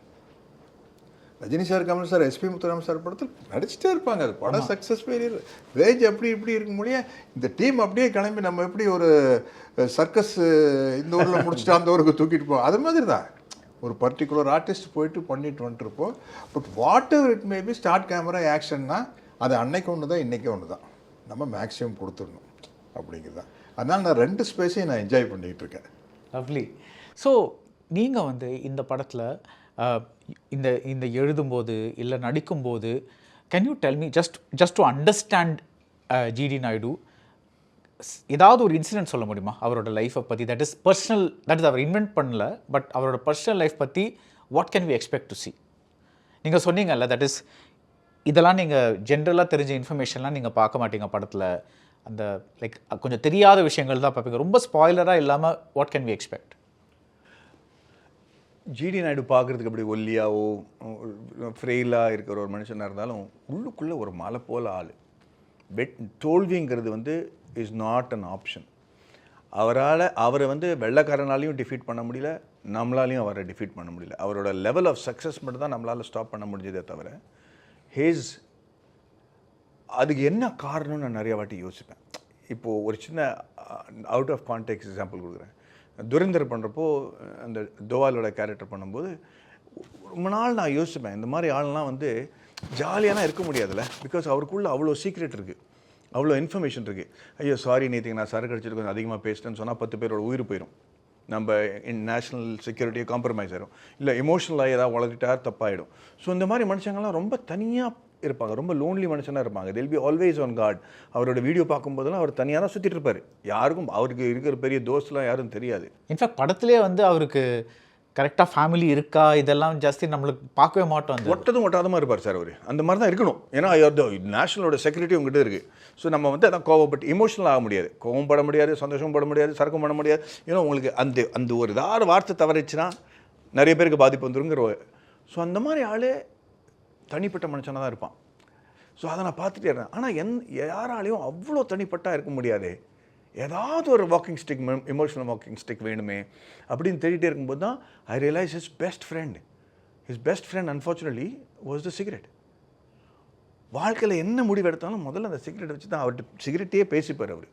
Rajini sir, Kamal sir, SP Muthuraman sir படத்தில் நடிச்சுட்டே இருப்பாங்க. அது படம் சக்ஸஸ் பெரிய ரேஞ்ச் அப்படி இப்படி இருக்க முடியும். இந்த டீம் அப்படியே கிளம்பி நம்ம எப்படி ஒரு சர்க்கஸ் இந்த ஊரில் முடிச்சுட்டு அந்த ஊருக்கு தூக்கிட்டு போவோம், அது மாதிரி தான் ஒரு பர்டிகுலர் ஆர்டிஸ்ட் போயிட்டு பண்ணிட்டு வந்துட்டுருப்போம். But whatever it may be, start camera ஆக்ஷன்னா அது அன்னைக்கு ஒன்று தான், இன்றைக்கே ஒன்று தான். நம்ம மேக்ஸிமம் கொடுத்துடணும் அப்படிங்கிறது தான். அதனால் நான் 2 ஸ்பேஸையும் நான் என்ஜாய் பண்ணிகிட்டு இருக்கேன். லவ்லி. ஸோ நீங்கள் வந்து இந்த படத்தில் இந்த இந்த எழுதும்போது இல்லை நடிக்கும்போது can you tell me just to understand GD Naidu ஏதாவது ஒரு இன்சிடென்ட் சொல்ல முடியுமா அவரோட லைஃப்பை பற்றி? That is personal, that is அவர் இன்வென்ட் பண்ணல, பட் அவரோட பர்சனல் லைஃப் பற்றி what can we expect to see? நீங்கள் சொன்னீங்கல்ல, தட் இஸ் இதெல்லாம் நீங்கள் ஜென்ரலாக தெரிஞ்ச இன்ஃபர்மேஷன்லாம் நீங்கள் பார்க்க மாட்டீங்க படத்தில், அந்த லைக் கொஞ்சம் தெரியாத விஷயங்கள் தான் பார்ப்பீங்க. ரொம்ப ஸ்பாய்லராக இல்லாமல் what can we expect? GD Naidu பார்க்குறதுக்கு அப்படி ஒல்லியாவோ ஃப்ரெயிலாக இருக்கிற ஒரு மனுஷனாக இருந்தாலும் உள்ளுக்குள்ளே ஒரு மலை போல் ஆள். தோல்விங்கிறது வந்து இஸ் நாட் அன் ஆப்ஷன். அவரை வந்து வெள்ளைக்காரனாலையும் டிஃபீட் பண்ண முடியல, நம்மளாலையும் அவரை டிஃபீட் பண்ண முடியல. அவரோட லெவல் ஆஃப் சக்ஸஸ் மட்டும் தான் நம்மளால் ஸ்டாப் பண்ண முடிஞ்சதே தவிர அதுக்கு என்ன காரணம்னு நான் நிறைய வாட்டி யோசிப்பேன். இப்போது ஒரு சின்ன அவுட் ஆஃப் கான்டெக்ட் எக்ஸாம்பிள் கொடுக்குறேன். துரேந்தர் பண்ணுறப்போ அந்த தோவாலோட கேரக்டர் பண்ணும்போது ரொம்ப நாள் நான் யோசிப்பேன், இந்த மாதிரி ஆள்லாம் வந்து ஜாலியாலாம் இருக்க முடியாதுல்ல, பிகாஸ் அவருக்குள்ளே அவ்வளோ சீக்ரெட் இருக்குது, அவ்வளோ இன்ஃபர்மேஷன் இருக்குது. ஐயோ சாரி நேற்றுக்கு நான் சரக்கு அடிச்சிட்டு கொஞ்சம் அதிகமாக பேசிட்டேன்னு சொன்னால் 10 பேரோட உயிர் போயிடும், நம்ம நேஷ்னல் செக்யூரிட்டியை காம்ப்ரமைஸ் ஆகிடும், இல்லை எமோஷனலாக ஏதாவது வளர்த்துட்டார் தப்பாயிடும். ஸோ இந்த மாதிரி மனுஷங்கள்லாம் ரொம்ப தனியாக இருப்பாங்க, ரொம்ப லோன்லி மனுஷனாக இருப்பாங்க. they'll be always on guard. அவரோட வீடியோ பார்க்கும்போதெல்லாம் அவர் தனியாக தான் சுற்றிட்டு இருப்பார், யாருக்கும் அவருக்கு இருக்கிற பெரிய தோஸ்ட்லாம் யாரும் தெரியாது. இன்ஃபேக்ட் படத்துலேயே வந்து அவருக்கு கரெக்டாக ஃபேமிலி இருக்கா இதெல்லாம் ஜாஸ்தி நம்மளுக்கு பார்க்கவே மாட்டோம். அந்த ஒட்டாதமாக இருப்பார் சார் அவர். அந்த மாதிரி தான் இருக்கணும், ஏன்னா நேஷனலோட செக்யூரிட்டி உங்ககிட்ட இருக்குது. ஸோ நம்ம வந்து அதான் கோவப்பட்டு இமோஷனல் ஆக முடியாது, கோவம் பட முடியாது, சந்தோஷம் பட முடியாது, சரக்கம் பண்ண முடியாது. ஏன்னா உங்களுக்கு அந்த ஒரு ஏதாவது வார்த்தை தவறிச்சுன்னா நிறைய பேருக்கு பாதிப்பு வந்துருங்கிற. ஸோ அந்த மாதிரி ஆள் தனிப்பட்ட மனுஷனாக தான் இருப்பான். ஸோ அதை நான் பார்த்துட்டே இருந்தேன். ஆனால் யாராலையும் அவ்வளோ தனிப்பட்டாக இருக்க முடியாது, ஏதாவது ஒரு walking stick, emotional walking stick வேணுமே அப்படின்னு தேடிட்டே இருக்கும்போது தான் ஐ realise his best friend unfortunately was the cigarette. வாழ்க்கையில் என்ன முடிவு எடுத்தாலும் முதல்ல அந்த சிகரெட் வச்சு தான் அவர்கிட்ட சிகரெட்டே பேசிப்பார் அவர்.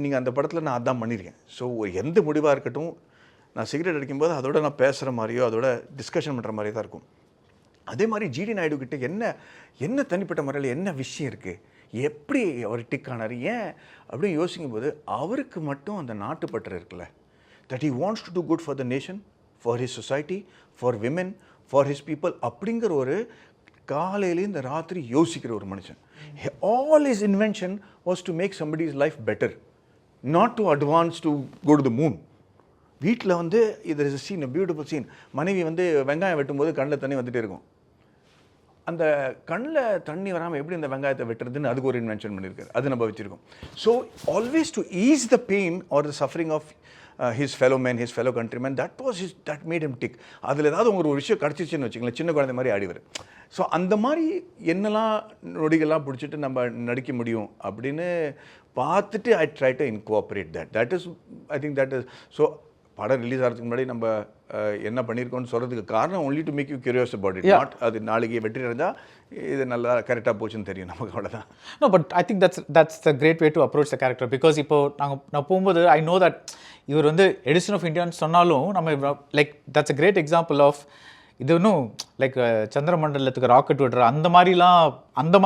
நீங்கள் அந்த படத்தில் நான் அதான் பண்ணியிருக்கேன். ஸோ எந்த முடிவாக இருக்கட்டும், நான் சிகரெட் அடிக்கும்போது அதோட நான் பேசுகிற மாதிரியோ அதோட டிஸ்கஷன் பண்ணுற மாதிரியே தான் இருக்கும். அதே மாதிரி ஜிடி நாயுடு கிட்ட என்ன தனிப்பட்ட முறையில் என்ன விஷயம் இருக்குது, எப்படி அவர் டிக் ஆனார், ஏன் அப்படின்னு யோசிக்கும்போது அவருக்கு மட்டும் அந்த நாட்டுப்பற்று இருக்குல்ல, that he wants to do good for the nation, for his society, for women, for his people அப்படிங்கிற ஒரு காலையிலேருந்து இந்த ராத்திரி யோசிக்கிற ஒரு மனுஷன். All his invention was to make somebody's life better, not to advance to go to the moon. வீட்டில் வந்து இது இஸ் சீன், பியூட்டிஃபுல் சீன். மனைவி வந்து வெங்காயம் வெட்டும்போது கண்ணில் தண்ணி வந்துகிட்டே இருக்கும். அந்த கண்ணில் தண்ணி வராமல் எப்படி இந்த வெங்காயத்தை வெட்டுறதுன்னு அதுக்கு ஒரு இன்வென்ஷன் பண்ணியிருக்காரு, அது நம்ம வச்சுருக்கோம். So always to ease the pain or the suffering of his fellow men, his fellow countrymen, that made him tick. அதில் ஏதாவது ஒரு விஷயம் கிடச்சிச்சின்னு வச்சுக்கலாம், சின்ன குழந்தை மாதிரி ஆடிவர். ஸோ அந்த மாதிரி என்னெல்லாம் நொடிகள்லாம் பிடிச்சிட்டு நம்ம நடிக்க முடியும் அப்படின்னு பார்த்துட்டு I try to incorporate that is I think that is. So படம் ரிலீஸ் ஆகிறதுக்கு முன்னாடி நம்ம என்ன பண்ணியிருக்கோன்னு சொல்கிறதுக்கு காரணம் only to make you curious about it, not அது நாளைக்கு வெற்றி இருந்தால் இது நல்லா கரெக்டாக போச்சுன்னு தெரியும் நமக்கு, அவ்வளோதான். No, but I think that's the great way to approach the character. Because இப்போ நான் போகும்போது ஐ நோ தட் இவர் வந்து எடிசன் ஆஃப் இந்தியான்னு சொன்னாலும் நம்ம like that's a great example of இது இன்னும் லைக் சந்திரமண்டலத்துக்கு ராக்கெட் விடுற அந்த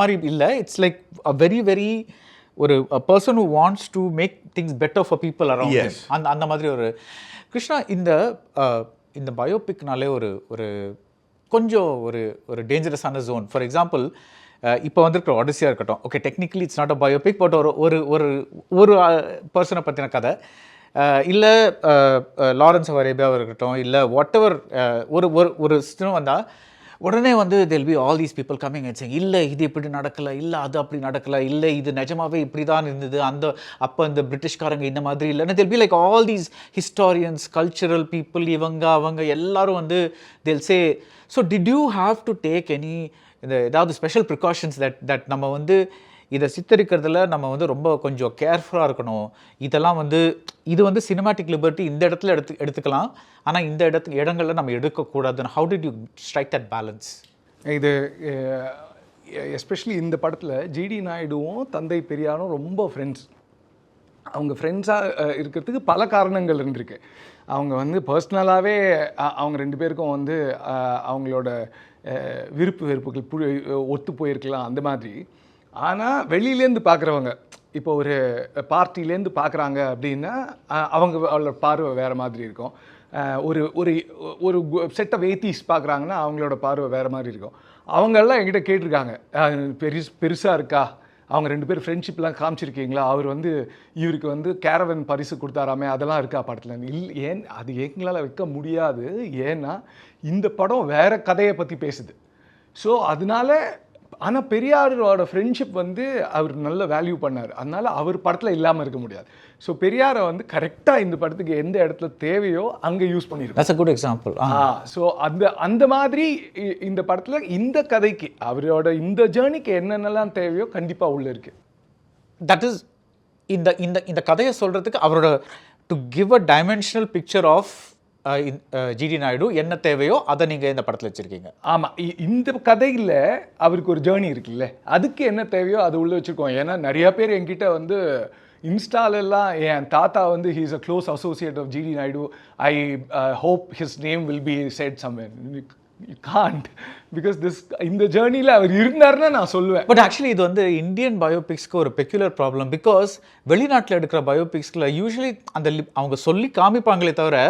மாதிரி இல்லை. It's like a very very ஒரு person who wants to make things better for people around. அந்த மாதிரி ஒரு கிருஷ்ணா இந்த பயோபிக்னாலே ஒரு கொஞ்சம் ஒரு டேஞ்சரஸான ஜோன். ஃபார் எக்ஸாம்பிள் இப்போ வந்திருக்கிற ஒடிசியா இருக்கட்டும், okay technically it's not a biopic, but ஒரு பர்சனை பற்றின கதை. இல்லை லாரன்ஸ் ஆஃப் அரேபியாவாக இருக்கட்டும், இல்லை வாட் எவர் ஒரு சிஸ்டம் வந்தால் உடனே வந்து they'll be all these people coming and saying இல்லை இது இப்படி நடக்கலை, இல்லை அது அப்படி நடக்கலை, இல்லை இது நிஜமாவே இப்படி தான் இருந்தது, அப்போ இந்த பிரிட்டிஷ்காரங்க இந்த மாதிரி இல்லைன்னு they'll be like all these historians, cultural people, அவங்க எல்லாரும் வந்து they'll say. So did you have to take any ஏதாவது ஸ்பெஷல் ப்ரிகாஷன்ஸ் தட் நம்ம வந்து இதை சித்தரிக்கிறதுல நம்ம வந்து ரொம்ப கொஞ்சம் கேர்ஃபுல்லாக இருக்கணும், இதெல்லாம் வந்து இது வந்து சினிமாட்டிக் லிபர்ட்டி இந்த இடத்துல எடுத்துக்கலாம், ஆனால் இந்த இடங்களில் நம்ம எடுக்கக்கூடாதுன்னு how did you strike that balance? இது எஸ்பெஷலி இந்த படத்தில் ஜிடி நாயுடுவும் தந்தை பெரியாரும் ரொம்ப ஃப்ரெண்ட்ஸ். அவங்க ஃப்ரெண்ட்ஸாக இருக்கிறதுக்கு பல காரணங்கள் இருந்திருக்கு. அவங்க வந்து பர்சனலாகவே அவங்க 2 பேருக்கும் வந்து அவங்களோட விருப்பு வெறுப்புகள் ஒத்து போயிருக்கலாம் அந்த மாதிரி. ஆனால் வெளியிலேருந்து பார்க்குறவங்க இப்போ ஒரு பார்ட்டிலேருந்து பார்க்குறாங்க அப்படின்னா அவங்களோட பார்வை வேறு மாதிரி இருக்கும். ஒரு ஒரு ஒரு செட் ஆஃப் ஏத்திஸ் பார்க்குறாங்கன்னா அவங்களோட பார்வை வேறு மாதிரி இருக்கும். அவங்கெல்லாம் என்கிட்ட கேட்டிருக்காங்க, பெருசாக இருக்கா, அவங்க 2 பேர் ஃப்ரெண்ட்ஷிப்லாம் காமிச்சிருக்கீங்களா, அவர் இவருக்கு கேரவன் பரிசு கொடுத்தாராமே, அதெல்லாம் இருக்கா படத்தில்? ஏன் அது எங்களால் வைக்க முடியாது. ஏன்னா இந்த படம் வேறு கதையை பற்றி பேசுது. ஸோ அதனால ஆனால் பெரியாரோட ஃப்ரெண்ட்ஷிப் அவர் நல்ல வேல்யூ பண்ணார். அதனால் அவர் படத்தில் இல்லாமல் இருக்க முடியாது. ஸோ பெரியாரை கரெக்டாக இந்த படத்துக்கு எந்த இடத்துல தேவையோ அங்கே யூஸ் பண்ணியிருக்கோம். That's a good example. So அந்த மாதிரி இந்த படத்தில் இந்த கதைக்கு அவரோட இந்த ஜேர்னிக்கு என்னென்னலாம் தேவையோ கண்டிப்பாக உள்ளே இருக்குது. தட் இஸ் இந்த கதையை சொல்கிறதுக்கு அவரோட to give a dimensional picture of GD Naidu என்ன தேவையோ அதை நீங்கள் இந்த படத்தில் வச்சுருக்கீங்க. ஆமாம், இந்த கதையில் அவருக்கு ஒரு ஜேர்னி இருக்குல்ல, அதுக்கு என்ன தேவையோ அது உள்ளே வச்சுருக்கோம். ஏன்னா நிறையா பேர் என்கிட்ட இன்ஸ்டாலெல்லாம் என் தாத்தா he is a close associate of GD Naidu, I hope his name will be said somewhere. You can't, because இந்த ஜேர்னியில் அவர் இருந்தாருன்னா நான் சொல்லுவேன். பட் ஆக்சுவலி இது இந்தியன் பயோபிக்ஸ்க்கு ஒரு பெக்யூலர் ப்ராப்ளம். பிகாஸ் வெளிநாட்டில் எடுக்கிற பயோபிக்ஸ்கில் யூஸ்வலி அவங்க சொல்லி காமிப்பாங்களே தவிர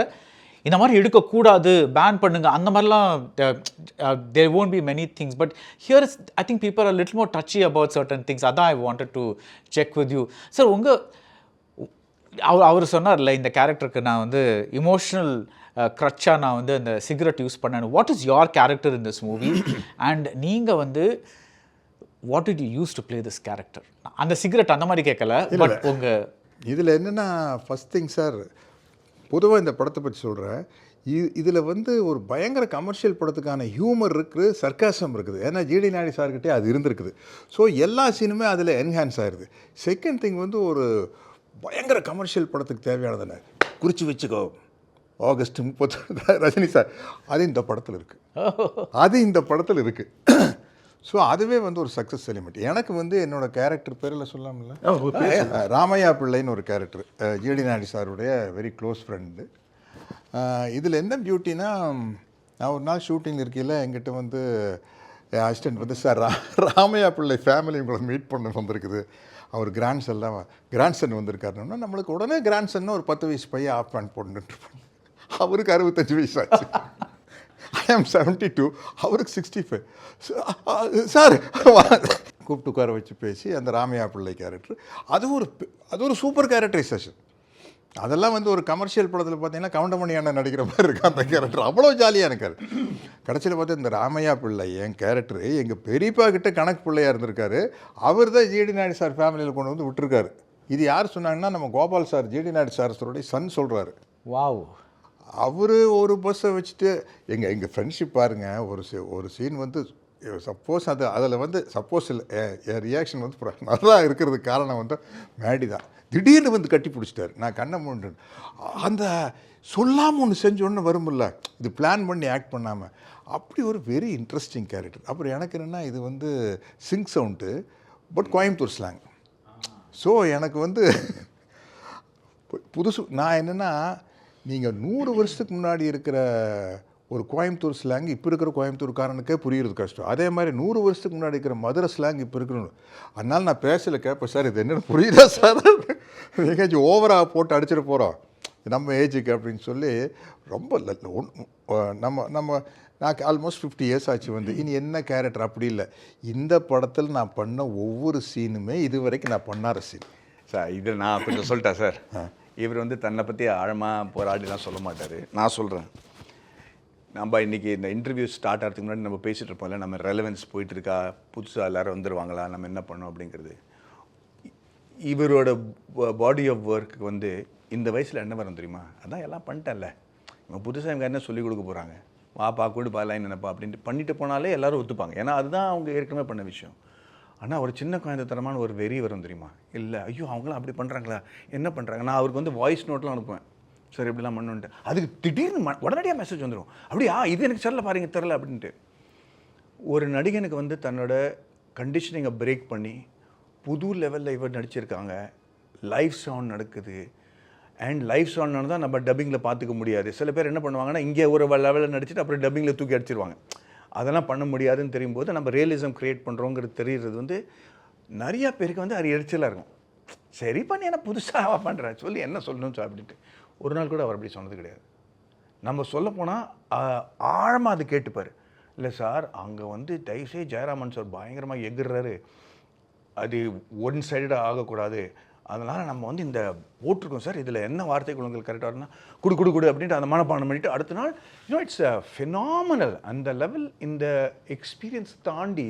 இந்த மாதிரி எடுக்கக்கூடாது, பேன் பண்ணுங்க, அந்த மாதிரிலாம் தேர் won't be many things. But here is, I think people are a little more touchy about certain things. அதான் I wanted to check with you. Sir அவர் சொன்னார்ல இந்த கேரக்டருக்கு நான் இமோஷனல் க்ரட்சாக நான் இந்த சிகரெட் யூஸ் பண்ணேன். What is your character in this movie? And நீங்கள் what did you use to play this character? அந்த சிகரெட் அந்த மாதிரி கேட்கல, பட் உங்கள் இதில் என்னென்னா ஃபஸ்ட் திங் சார், பொதுவாக இந்த படத்தை பற்றி சொல்கிறேன். இதில் ஒரு பயங்கர கமர்ஷியல் படத்துக்கான ஹியூமர் இருக்குது, சர்க்காசம் இருக்குது. ஏன்னா ஜிடி நாயுடு சார்கிட்டே அது இருந்திருக்குது. ஸோ எல்லா சீனுமே அதில் என்ஹான்ஸ் ஆகிருது. செகண்ட் திங் ஒரு பயங்கர கமர்ஷியல் படத்துக்கு தேவையானதில்லை, குறித்து வச்சுக்கோ ஆகஸ்ட் 30 ரஜினி சார், அது இந்த படத்தில் இருக்குது. ஸோ அதுவே ஒரு சக்ஸஸ் எலிமெண்ட். எனக்கு என்னோட கேரக்டர் பேரில் சொல்லாமல்ல, ராமையா பிள்ளைன்னு ஒரு கேரக்டர், ஜிடி நாயுடு சாருடைய வெரி க்ளோஸ் ஃப்ரெண்டு. இதில் என்ன பியூட்டினா, நான் ஒரு நாள் ஷூட்டிங் இருக்கையில் என்கிட்ட என் அசிஸ்டன்ட் சார் ராமையா பிள்ளை ஃபேமிலி உங்களை மீட் பண்ண வந்திருக்குது, அவர் கிராண்ட்சன் வந்திருக்காருன்னா நம்மளுக்கு உடனே கிராண்ட்சன்னு ஒரு 10 வயசு பையன் ஆஃப் பேண்ட் போட்டுருப்பாங்க. அவருக்கு 65 வயசு ஆச்சு. I am 72, அவருக்கு 65. சார் கூப்பிட்டு உட்கார வச்சு பேசி அந்த ராமையா பிள்ளை கேரக்டர், அது ஒரு சூப்பர் கேரக்டரைசேஷன். அதெல்லாம் ஒரு கமர்ஷியல் படத்தில் பார்த்தீங்கன்னா கவுண்டமணி அண்ணன் நடிக்கிற மாதிரி இருக்கு அந்த கேரக்டர், அவ்வளோ ஜாலியாக இருக்கார். கடைசியில் பார்த்தா இந்த ராமையா பிள்ளை என் கேரக்டர் எங்கள் பெரியப்பா கிட்ட கணக்கு பிள்ளையாக இருந்திருக்காரு, அவர் தான் ஜிடி நாயுடு சார் ஃபேமிலியில் கொண்டு விட்டுருக்காரு. இது யார் சொன்னாங்கன்னா நம்ம கோபால் சார், ஜிடி நாயுடு சாருடைய சன் சொல்கிறாரு. வாவ். அவர் ஒரு பஸ்ஸை வச்சுட்டு எங்கள் ஃப்ரெண்ட்ஷிப் பாருங்கள். ஒரு சீன் சப்போஸ் அதில் சப்போஸ் என் ரியாக்ஷன் நல்லா இருக்கிறதுக்கு காரணம் மேடி தான். திடீர்னு கட்டி பிடிச்சிட்டாரு, நான் கண்ணை மூண்டு அந்த சொல்லாமல் ஒன்று செஞ்சோன்னு வரும்ல, இது பிளான் பண்ணி ஆக்ட் பண்ணாமல், அப்படி ஒரு வெரி இன்ட்ரெஸ்டிங் கேரக்டர். அப்புறம் எனக்கு என்னென்னா இது Singh sound but Coimbatore slang. So எனக்கு புதுசு. நான் என்னென்னா, நீங்கள் 100 வருஷத்துக்கு முன்னாடி இருக்கிற ஒரு கோயம்புத்தூர் ஸ்லாங் இப்போ இருக்கிற கோயம்புத்தூர்காரனுக்கே புரியுறது கஷ்டம். அதே மாதிரி 100 வருஷத்துக்கு முன்னாடி இருக்கிற மதுரை ஸ்லாங் இப்போ இருக்கணும். அதனால் நான் பேசல கேட்பேன், சார் இது என்னென்னு புரியுதா சார், எங்கேயாச்சும் ஓவராக போட்டு அடிச்சிட போகிறோம் நம்ம ஏஜுக்கு அப்படின்னு சொல்லி ரொம்ப நம்ம நான் ஆல்மோஸ்ட் 50 இயர்ஸ் ஆச்சு இனி என்ன கேரக்டர் அப்படி இல்லை. இந்த படத்தில் நான் பண்ண ஒவ்வொரு சீனுமே இது வரைக்கும் நான் பண்ணாத சீன் சார். இதில் நான் கொஞ்சம் சொல்லிட்டேன் சார். இவர் தன்னை பற்றி ஆழமாக போராடிலாம் சொல்ல மாட்டார். நான் சொல்கிறேன், நம்ம இன்றைக்கி இந்த இன்டர்வியூ ஸ்டார்ட் ஆகிறதுக்கு முன்னாடி நம்ம பேசிகிட்டு இருப்போம்ல, நம்ம ரெலவென்ஸ் போயிட்டுருக்கா, புதுசாக எல்லோரும் வந்துடுவாங்களா, நம்ம என்ன பண்ணோம் அப்படிங்கிறது. இவரோட பாடி ஆஃப் ஒர்க்கு இந்த வயசில் என்ன வரும் தெரியுமா? அதான் எல்லாம் பண்ணிட்டேன்ல, இவங்க புதுசாக இவங்க என்ன சொல்லிக் கொடுக்க போகிறாங்க, வாப்பா கூடு பாலாம் நினைப்பா அப்படின்ட்டு பண்ணிட்டு போனாலே எல்லோரும் ஒத்துப்பாங்க. ஏன்னா அதுதான் அவங்க ஏற்கனவே பண்ண விஷயம். ஆனால் ஒரு சின்ன குழந்தைத்தனமான ஒரு வெறி வரும் தெரியுமா? இல்லை ஐயோ அவங்களாம் அப்படி பண்ணுறாங்களா, என்ன பண்ணுறாங்க. நான் அவருக்கு வாய்ஸ் நோட்லாம் அனுப்புவேன், சார் இப்படிலாம் பண்ணுன்ட்டு. அதுக்கு திடீர்னு உடனடியாக மெசேஜ் வந்துடும், அப்படியா இது எனக்கு சரில பாருங்க தெரில அப்படின்ட்டு. ஒரு நடிகனுக்கு தன்னோட கண்டிஷனிங்கை பிரேக் பண்ணி புது லெவலில் இவர் நடிச்சிருக்காங்க. லைவ் சவுண்ட் நடக்குது. அண்ட் லைவ் சவுண்ட் நடந்தால் நம்ம டப்பிங்கில் பார்த்துக்க முடியாது. சில பேர் என்ன பண்ணுவாங்கன்னா இங்கே ஒரு லெவலில் நடிச்சுட்டு அப்புறம் டப்பிங்கில் தூக்கி அடிச்சிருவாங்க. அதெல்லாம் பண்ண முடியாதுன்னு தெரியும் போது நம்ம ரியலிசம் க்ரியேட் பண்ணுறோங்கிறது தெரிகிறது நிறையா பேருக்கு வந்து அது எரிச்சலாக இருக்கும். சரி பண்ணி என்ன புதுசாக பண்ணுறேன் சொல்லி என்ன சொல்லணும் சார் அப்படின்ட்டு. ஒரு நாள் கூட அவர் அப்படி சொன்னது கிடையாது. நம்ம சொல்ல போனால் ஆழமாக அது கேட்டுப்பார். இல்லை சார் அங்கே வந்து தயவுசெய்து ஜெயராமன் சார் பயங்கரமாக எகுறாரு, அது ஒன் சைடாக ஆகக்கூடாது, அதனால் நம்ம வந்து இந்த போட்டிருக்கோம் சார், இதில் என்ன வார்த்தைகள் உங்களுக்கு கரெக்டாக இருக்குன்னா குடு அப்படின்ட்டு அந்த மனப்பாடம் பண்ணிவிட்டு அடுத்த நாள் இட்ஸ் ஃபினாமினல். அந்த லெவல் இந்த எக்ஸ்பீரியன்ஸ் தாண்டி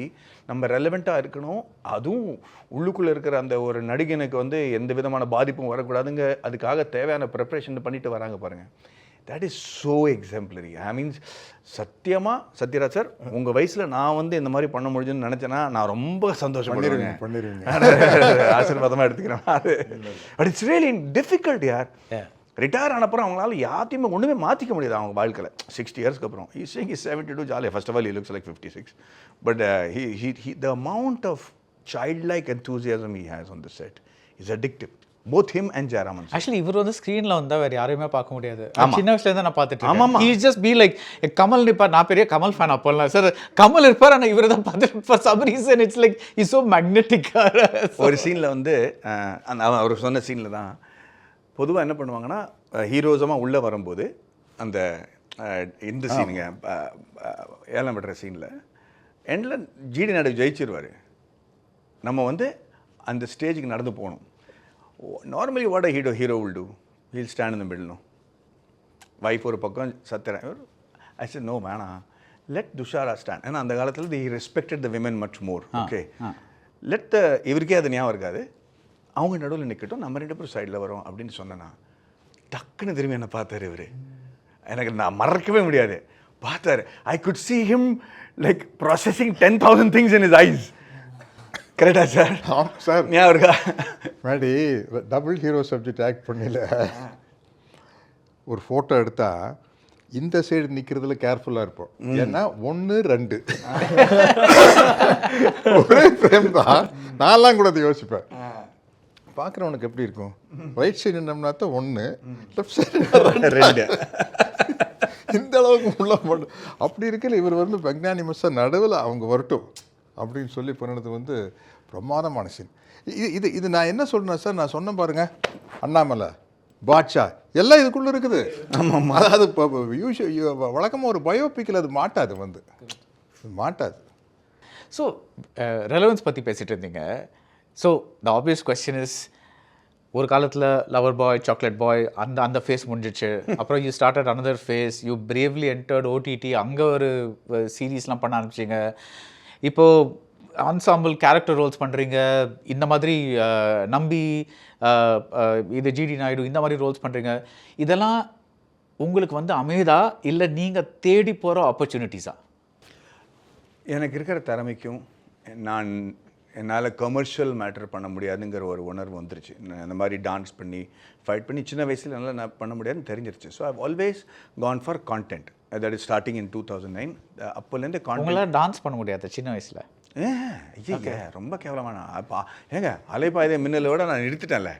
நம்ம ரெலவெண்ட்டாக இருக்கணும். அதுவும் உள்ளுக்குள்ளே இருக்கிற அந்த ஒரு நடிகனுக்கு வந்து எந்த விதமான பாதிப்பும் வரக்கூடாதுங்க, அதுக்காக தேவையான ப்ரிப்ரேஷன் பண்ணிட்டு வராங்க பாருங்கள். That is so exemplary. I means சத்தியமாக சத்யராஜ் சார் உங்கள் வயசில் நான் வந்து இந்த மாதிரி பண்ண முடியும்னு நினச்சேன்னா நான் ரொம்ப சந்தோஷப்படுவேன். ஆசீர்வாதமாக எடுத்துக்கிறேன். பட் இட்ஸ் ரியலி டிஃபிகல்ட் யார். ரிட்டையர் ஆனப்புறம் அவங்களால யாத்தையுமே ஒன்றுமே மாற்றிக்க முடியாது அவங்க வாழ்க்கையில். 60 இயர்ஸ்க்கு அப்புறம் இஸ் 72 ஜாலியாக. First of all he looks like 56. But the amount of childlike enthusiasm he has on the set is addictive. Both him and Jayaraman. Actually இவர் வந்து ஸ்க்ரீனில் வந்தால் வேறு யாரையுமே பார்க்க முடியாது. ஆமா. சின்ன வயசுலேருந்து நான் பார்த்துட்டு ஆமாம். he just be like Kamal இருப்பார். நான் பெரிய கமல் ஃபேன் அப்போல்லாம். சார் கமல் இருப்பார், ஆனால் இவர் தான் பார்த்துட்டு for some reason it's like is so மேக்னெட்டிக்காக. ஒரு சீனில் வந்து அந்த அவர் சொன்ன சீனில் தான் பொதுவாக என்ன பண்ணுவாங்கன்னா ஹீரோஸமாக உள்ளே வரும்போது அந்த இந்த சீனுங்க ஏலம் விடுற சீனில் எண்டில் ஜிடி நாடு ஜெயிச்சிருவார். நம்ம வந்து அந்த ஸ்டேஜுக்கு நடந்து போகணும். Normally what a hero will do, he'll stand in the middle. Wife ஒரு பக்கம் சத்திரன். ஐ செட் நோ வேணாம், லெட் துஷாரா ஸ்டாண்ட். ஏன்னா அந்த காலத்தில் they respected the women much more. Okay, let the இவருக்கே அது ஞாபகம் இருக்காது, அவங்க நடுவில் நிற்கட்டும், நம்ம 2 பேரும் சைடில் வரோம் அப்படின்னு சொன்னேன்னா டக்குன்னு திரும்பி என்னை பார்த்தாரு இவர். எனக்கு நான் மறக்கவே முடியாது. பார்த்தாரு, I could see him like processing 10,000 things in his eyes. கரெக்டா சார்? ஆமாம் சார். ஞாபகம் இருக்கா? Maddy double hero subject act பண்ணல. ஒரு ஃபோட்டோ எடுத்தால் இந்த சைடு நிற்கிறதுல கேர்ஃபுல்லாக இருப்போம். ஏன்னா 1, 2 ஒரே ஃப்ரேம் தான். நான்லாம் கூட அதை யோசிப்பேன். பார்க்குறவனுக்கு எப்படி இருக்கும், ரைட் சைடு நின்னோம்னா தான் 1, லெஃப்ட் சைடு 2. இந்த அளவுக்கு உள்ள போட்டு அப்படி இருக்கல இவர் வந்து மெக்னானிமஸாக நடுவில் அவங்க வரட்டும் அப்படின்னு சொல்லி பண்ணினது வந்து பிரமாதமான சீன். இது நான் என்ன சொல்கிறேன் சார், நான் சொன்னேன் பாருங்கள், அண்ணாமலை பாட்ஷா எல்லாம் இதுக்குள்ளே இருக்குது. ஆமாம், அதாவது இப்போ வழக்கமாக ஒரு பயோபிக்கில் அது மாட்டாது, வந்து மாட்டாது. ஸோ ரெலவன்ஸ் பற்றி பேசிகிட்டு இருந்தீங்க. So the obvious question is, ஒரு காலத்தில் லவர் பாய், சாக்லேட் பாய், அந்த ஃபேஸ் முடிஞ்சிச்சு. அப்புறம் you started another phase, you bravely entered OTT, அங்கே ஒரு சீரீஸ்லாம் பண்ண ஆரம்பிச்சிங்க. இப்போது ஆன்சாம்பிள் கேரக்டர் ரோல்ஸ் பண்ணுறீங்க, இந்த மாதிரி நம்பி இது ஜிடி நாயுடு இந்த மாதிரி ரோல்ஸ் பண்ணுறீங்க. இதெல்லாம் உங்களுக்கு வந்து அமைதா இல்லை நீங்கள் தேடி போகிற ஆப்பர்ச்சுனிட்டிஸா? எனக்கு இருக்கிற திறமைக்கும் என்னால் கமர்ஷியல் மேட்டர் பண்ண முடியாதுங்கிற ஒரு உணர்வு வந்துருச்சு. இந்த மாதிரி டான்ஸ் பண்ணி ஃபைட் பண்ணி சின்ன வயசில் நல்லா நான் பண்ண முடியாதுன்னு தெரிஞ்சிருச்சு. So I always gone for content. That is starting in 2009. அப்போலேருந்து உங்களால் டான்ஸ் பண்ண முடியாது சின்ன வயசில்? ஐயா ரொம்ப கேவலமான அப்பா. ஏங்க அலைப்பாயுதே மின்னலோட நான் நிறுத்திட்டேன்ல.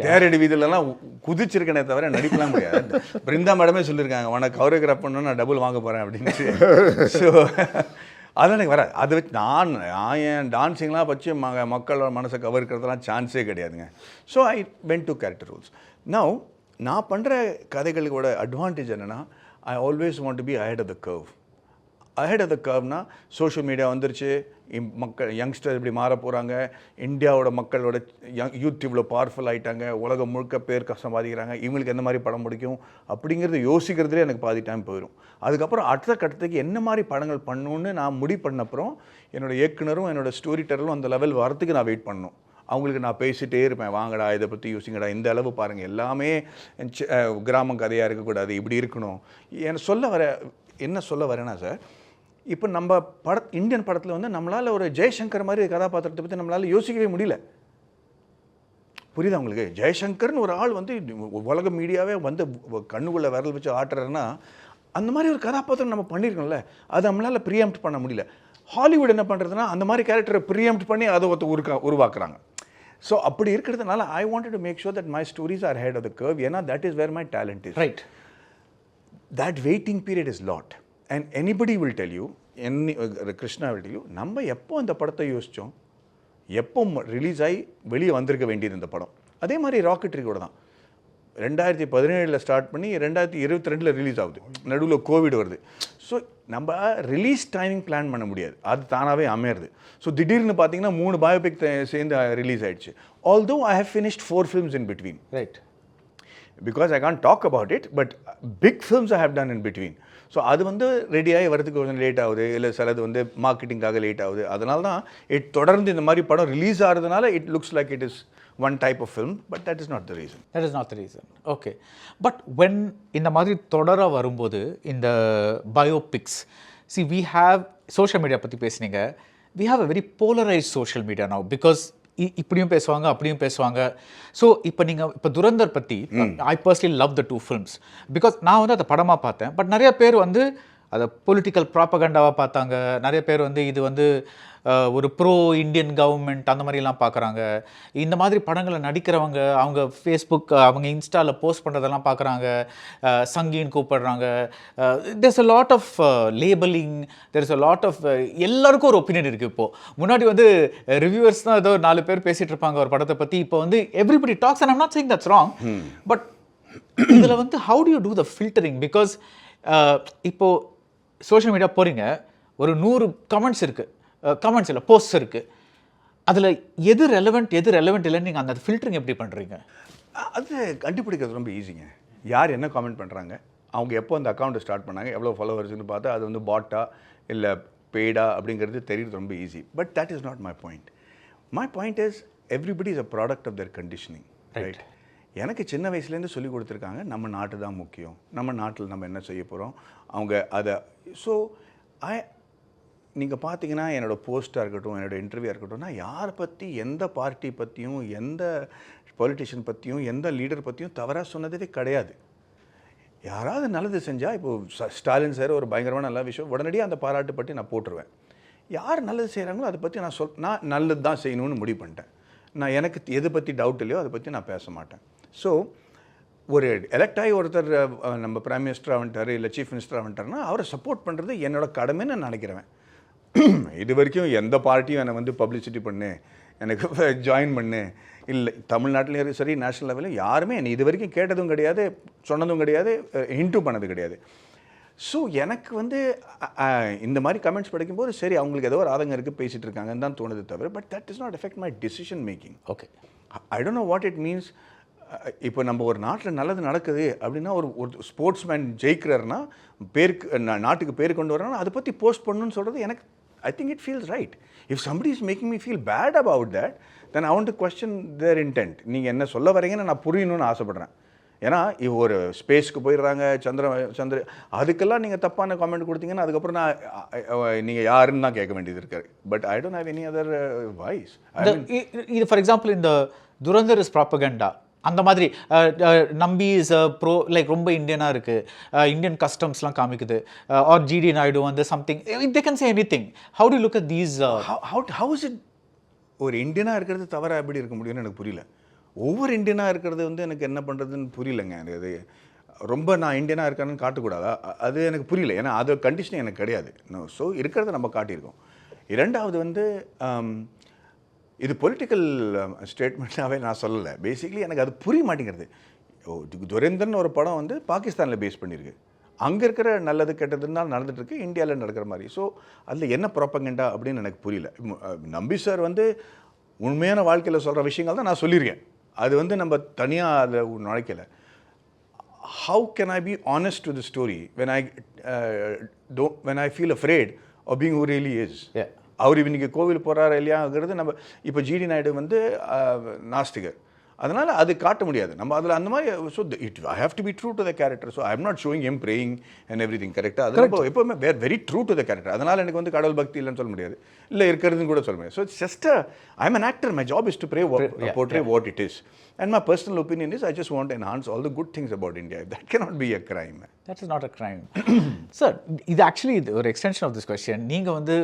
தேரடி வீதியிலலாம் குதிச்சிருக்கேனே தவிர நடிக்கலாம் முடியாது. பிருந்தா மேடமே சொல்லியிருக்காங்க, உனக்கு கோரியோகிராஃப் பண்ணணும், நான் டபுள் வாங்க போகிறேன் அப்படின்ட்டு. ஸோ அதெல்லாம் எனக்கு வராது. அதை வச்சு நான் என் டான்ஸிங்லாம் வச்சு மக்களோட மனசை கவர்க்கிறதுலாம் சான்ஸே கிடையாதுங்க. So I went to character roles. Now நான் பண்ணுற கதைகளோட அட்வான்டேஜ் என்னென்னா, I always want to be ahead of the curve. Ahead of the கர்வ்னா சோஷியல் மீடியா வந்துருச்சு, மக்கள் யங்ஸ்டர் இப்படி மாற போகிறாங்க, இந்தியாவோட மக்களோட யூத் இவ்வளோ பவர்ஃபுல் ஆகிட்டாங்க, உலகம் முழுக்க பேர் சம்பாதிக்கிறாங்க, இவங்களுக்கு எந்த மாதிரி படம் பிடிக்கும் அப்படிங்கிறது யோசிக்கிறதுலே எனக்கு பாதி டைம் போயிடும். அதுக்கப்புறம் அடுத்த கட்டத்துக்கு என்ன மாதிரி படங்கள் பண்ணணுன்னு நான் முடிவு பண்ணப்புறம் என்னோடய இயக்குனரும் என்னோடய ஸ்டோரி டெல்லரும் அந்த லெவல் வரத்துக்கு நான் வெயிட் பண்ணணும். அவங்களுக்கு நான் பேசிகிட்டே இருப்பேன், வாங்கடா இதை பற்றி யோசிங்கடா, இந்த அளவு பாருங்கள், எல்லாமே கிராமம் கதையாக இருக்கக்கூடாது, இப்படி இருக்கணும். என்ன சொல்ல வரேன்னா சார், இப்போ நம்ம இந்தியன் படத்தில் வந்து நம்மளால் ஒரு ஜெய்சங்கர் மாதிரி கதாபாத்திரத்தை பற்றி நம்மளால் யோசிக்கவே முடியல. புரியுதா உங்களுக்கு? ஜெய்சங்கர்னு ஒரு ஆள் வந்து உலக மீடியாவே வந்து கண்ணுக்குள்ளே விரல் வச்சு ஆட்டுறாருன்னா அந்த மாதிரி ஒரு கதாபாத்திரம் நம்ம பண்ணியிருக்கோம்ல, அதை நம்மளால் ப்ரீஎம்ப்ட் பண்ண முடியல. ஹாலிவுட் என்ன பண்ணுறதுன்னா அந்த மாதிரி கேரக்டரை ப்ரீஎம்ப்ட் பண்ணி அதை உருவாக்குறாங்க. ஸோ அப்படி இருக்கிறதுனால I wanted to make sure that my stories are head of the curve. ஏன்னா that is where my talent is. Right. That waiting period is lot. And anybody will tell you, Krishna will tell you, நம்ம எப்போ அந்த படத்தை யோசித்தோம், எப்போ release ஆகி வெளியே வந்திருக்க வேண்டியது இந்த படம். அதே மாதிரி ராக்கெட்ரி கூட தான் 2017 ஸ்டார்ட் பண்ணி 2022 ரிலீஸ் ஆகுது. நடுவில் கோவிட் வருது. ஸோ நம்ம ரிலீஸ் டைமிங் பிளான் பண்ண முடியாது, அது தானாகவே அமையிறது. ஸோ திடீர்னு பார்த்தீங்கன்னா 3 பயோபிக் சேர்ந்து ரிலீஸ் ஆயிடுச்சு. Although I have finished 4 films in between. Right. Because I can't talk about it, but big films I have done in between. So அது வந்து ரெடியாகி வரதுக்கு கொஞ்சம் லேட் ஆகுது, இல்லை சிலது வந்து மார்க்கெட்டிங்காக லேட் ஆகுது. அதனால தான் தொடர்ந்து இந்த மாதிரி படம் ரிலீஸ் ஆகிறதுனால it looks like it is one type of film, but that is not the reason. That is not the reason. Okay. But when இந்த மாதிரி தொடர வரும்போது இந்த biopics, see we have social media பற்றி பேசுனீங்க, we have a very polarized social media now because இப்படியும் பேசுவாங்க அப்படியும் பேசுவாங்க. ஸோ இப்போ துரந்தர் பற்றி I personally love the 2 films because நான் வந்து அதை படமாக பார்த்தேன். பட் நிறைய பேர் வந்து அதை பொலிட்டிக்கல் ப்ராப்பகண்டாவாக பார்த்தாங்க. நிறைய பேர் வந்து இது வந்து ஒரு ப்ரோ இந்தியன் கவர்மெண்ட் அந்த மாதிரிலாம் பார்க்குறாங்க. இந்த மாதிரி படங்களை நடிக்கிறவங்க அவங்க ஃபேஸ்புக் அவங்க இன்ஸ்டாவில் போஸ்ட் பண்ணுறதெல்லாம் பார்க்குறாங்க, சங்கின்னு கூப்பிடுறாங்க. There is a lot of labelling, there is a lot of எல்லாருக்கும் ஒரு ஒப்பீனியன் இருக்குது. இப்போது முன்னாடி வந்து ரிவ்யூவர்ஸ் தான் ஏதோ 4 பேர் பேசிகிட்டு இருப்பாங்க ஒரு படத்தை பற்றி. இப்போ வந்து everybody talks and I'm not saying that's wrong, but இதில் வந்து how do you do the filtering? Because இப்போது சோஷியல் மீடியா போகிறீங்க, ஒரு 100 கமெண்ட்ஸ் இருக்குது, கமெண்ட்ஸ் இல்லை போஸ்ட்ஸ் இருக்குது, அதில் எது ரெலவெண்ட் இல்லைன்னு நீங்கள் அந்த ஃபில்டரிங் எப்படி பண்ணுறீங்க? அது கண்டுபிடிக்கிறது ரொம்ப ஈஸிங்க. யார் என்ன காமெண்ட் பண்ணுறாங்க, அவங்க எப்போ அந்த அக்கௌண்ட்டை ஸ்டார்ட் பண்ணாங்க, எவ்வளோ ஃபாலோவர்ஸ்னு பார்த்தா அது வந்து பாட்டா இல்லை பெய்டா அப்படிங்கிறது தெரியுது ரொம்ப easy. But that is not my point. My point is everybody is a product of their conditioning, right? எனக்கு சின்ன வயசுலேருந்து சொல்லி கொடுத்துருக்காங்க நம்ம நாட்டு தான் முக்கியம், நம்ம நாட்டில் நம்ம என்ன செய்ய போகிறோம், அவங்க அதை. ஸோ நீங்கள் பார்த்தீங்கன்னா என்னோடய போஸ்ட்டாக இருக்கட்டும், என்னோடய இன்டர்வியூவாக இருக்கட்டும், நான் யாரை பற்றி எந்த பார்ட்டி பற்றியும் எந்த பொலிட்டிஷியன் பற்றியும் எந்த லீடர் பற்றியும் தவறாக சொன்னதே கிடையாது. யாராவது நல்லது செஞ்சால், இப்போது ஸ்டாலின் சார் ஒரு பயங்கரமான நல்ல விஷயம், உடனடியாக அந்த பாராட்டு பற்றி நான் போட்டுருவேன். யார் நல்லது செய்கிறாங்களோ அதை பற்றி நான் நல்லது தான் செய்யணும்னு முடிவு பண்ணிட்டேன். நான் எனக்கு எதை பற்றி டவுட் இல்லையோ அதை பற்றி நான் பேச மாட்டேன். ஸோ ஒரு எலெக்ட் ஆகி ஒருத்தர் நம்ம பிரைம் மினிஸ்டராக வந்துட்டார் இல்லை சீஃப் மினிஸ்டராக வந்துட்டார்னா அவரை சப்போர்ட் பண்ணுறது என்னோடய கடமைன்னு நான் நினைக்கிறேன். இது வரைக்கும் எந்த பார்ட்டியும் என்னை வந்து பப்ளிசிட்டி பண்ணு, எனக்கு ஜாயின் பண்ணு, இல்லை தமிழ்நாட்டிலையும் சரி நேஷ்னல் லெவலில் யாருமே என்னை இது வரைக்கும் கேட்டதும் கிடையாது, சொன்னதும் கிடையாது, ஹிண்ட்டும் பண்ணது கிடையாது. ஸோ எனக்கு வந்து இந்த மாதிரி கமெண்ட்ஸ் படிக்கும்போது சரி அவங்களுக்கு ஏதோ ஒரு ஆதங்கம் இருக்குது பேசிகிட்டு இருக்காங்கன்னு தான் தோணுது தவிர, but that is not effect my decision making. Okay, I don't know what it means. இப்போ நம்ம ஒரு நாட்டில் நல்லது நடக்குது அப்படின்னா, ஒரு ஸ்போர்ட்ஸ்மேன் ஜெயிக்கிறாருன்னா பேருக்கு நாட்டுக்கு பேர் கொண்டு வராங்கன்னா அதை பற்றி போஸ்ட் பண்ணணும்னு சொல்கிறது எனக்கு I think it feels right. If somebody is making me feel bad about that, then I want to question their intent. நீங்கள் என்ன சொல்ல வரீங்கன்னு நான் புரியணும்னு ஆசைப்பட்றேன். ஏன்னா ஒரு ஸ்பேஸ்க்கு போயிடுறாங்க, சந்திர அதுக்கெல்லாம் நீங்கள் தப்பான காமெண்ட் கொடுத்தீங்கன்னா அதுக்கப்புறம் நான் நீங்கள் யாருன்னு தான் கேட்க வேண்டியது இருக்காரு. But I don't have any other voice. இது ஃபார் எக்ஸாம்பிள் இந்த துரந்தர் இஸ் ப்ராப்பகண்டா அந்த மாதிரி நம்பி இஸ் ப்ரோ லைக் ரொம்ப இந்தியனாக இருக்குது, இந்தியன் கஸ்டம்ஸ்லாம் காமிக்குது, ஆர் ஜிடி நாயுடு வந்து something they can say anything. How to look at these? How is it ஒரு இந்தியனாக இருக்கிறது தவிர எப்படி இருக்க முடியும்னு எனக்கு புரியல. ஒவ்வொரு இந்தியனாக இருக்கிறது வந்து எனக்கு என்ன பண்ணுறதுன்னு புரியலைங்க. அது ரொம்ப நான் இந்தியனாக இருக்கான்னு காட்டக்கூடாதா, அது எனக்கு புரியல. ஏன்னா அது கண்டிஷன் எனக்கு கிடையாது. ஸோ இருக்கிறத நம்ம காட்டியிருக்கோம். இரண்டாவது வந்து இது பொலிட்டிக்கல் ஸ்டேட்மெண்ட்டாகவே நான் சொல்லலை. பேசிக்லி எனக்கு அது புரிய மாட்டேங்கிறது. துரேந்தர்னு ஒரு படம் வந்து பாகிஸ்தானில் பேஸ் பண்ணியிருக்கு, அங்கே இருக்கிற நல்லது கெட்டதுன்னா நடந்துகிட்ருக்கு, இந்தியாவில் நடக்கிற மாதிரி. ஸோ அதில் என்ன ப்ராப்பகண்டா அப்படின்னு எனக்கு புரியல. நம்பி சார் வந்து உண்மையான வாழ்க்கையில் சொல்கிற விஷயங்கள் தான் நான் சொல்லியிருக்கேன். அது வந்து நம்ம தனியாக அதை நுழைக்கலை. How can I be honest to the story when I feel afraid of being who really is? அவர் இன்றைக்கி கோவில் போகிறாரா இல்லையாங்கிறது நம்ம இப்போ ஜிடி நாயுடு வந்து நாஸ்திகர், அதனால் அது காட்ட முடியாது நம்ம அதில் அந்த மாதிரி. So I have to be true to the character. So I am not showing M praying and every thing. கரெக்டாக அது எப்போவுமே very true to the character. அதனால் எனக்கு வந்து கடவுள் பக்தி இல்லைன்னு சொல்ல முடியாது, இல்லை இருக்கிறதுன்னு கூட சொல்ல முடியாது. So it's just I am an actor, my job is to portray what it is, and my personal opinion is I just want to enhance all the good things about India. That cannot be a crime. That is not a crime. Sir, இது actually இது ஒரு extension of this question. நீங்கள் வந்து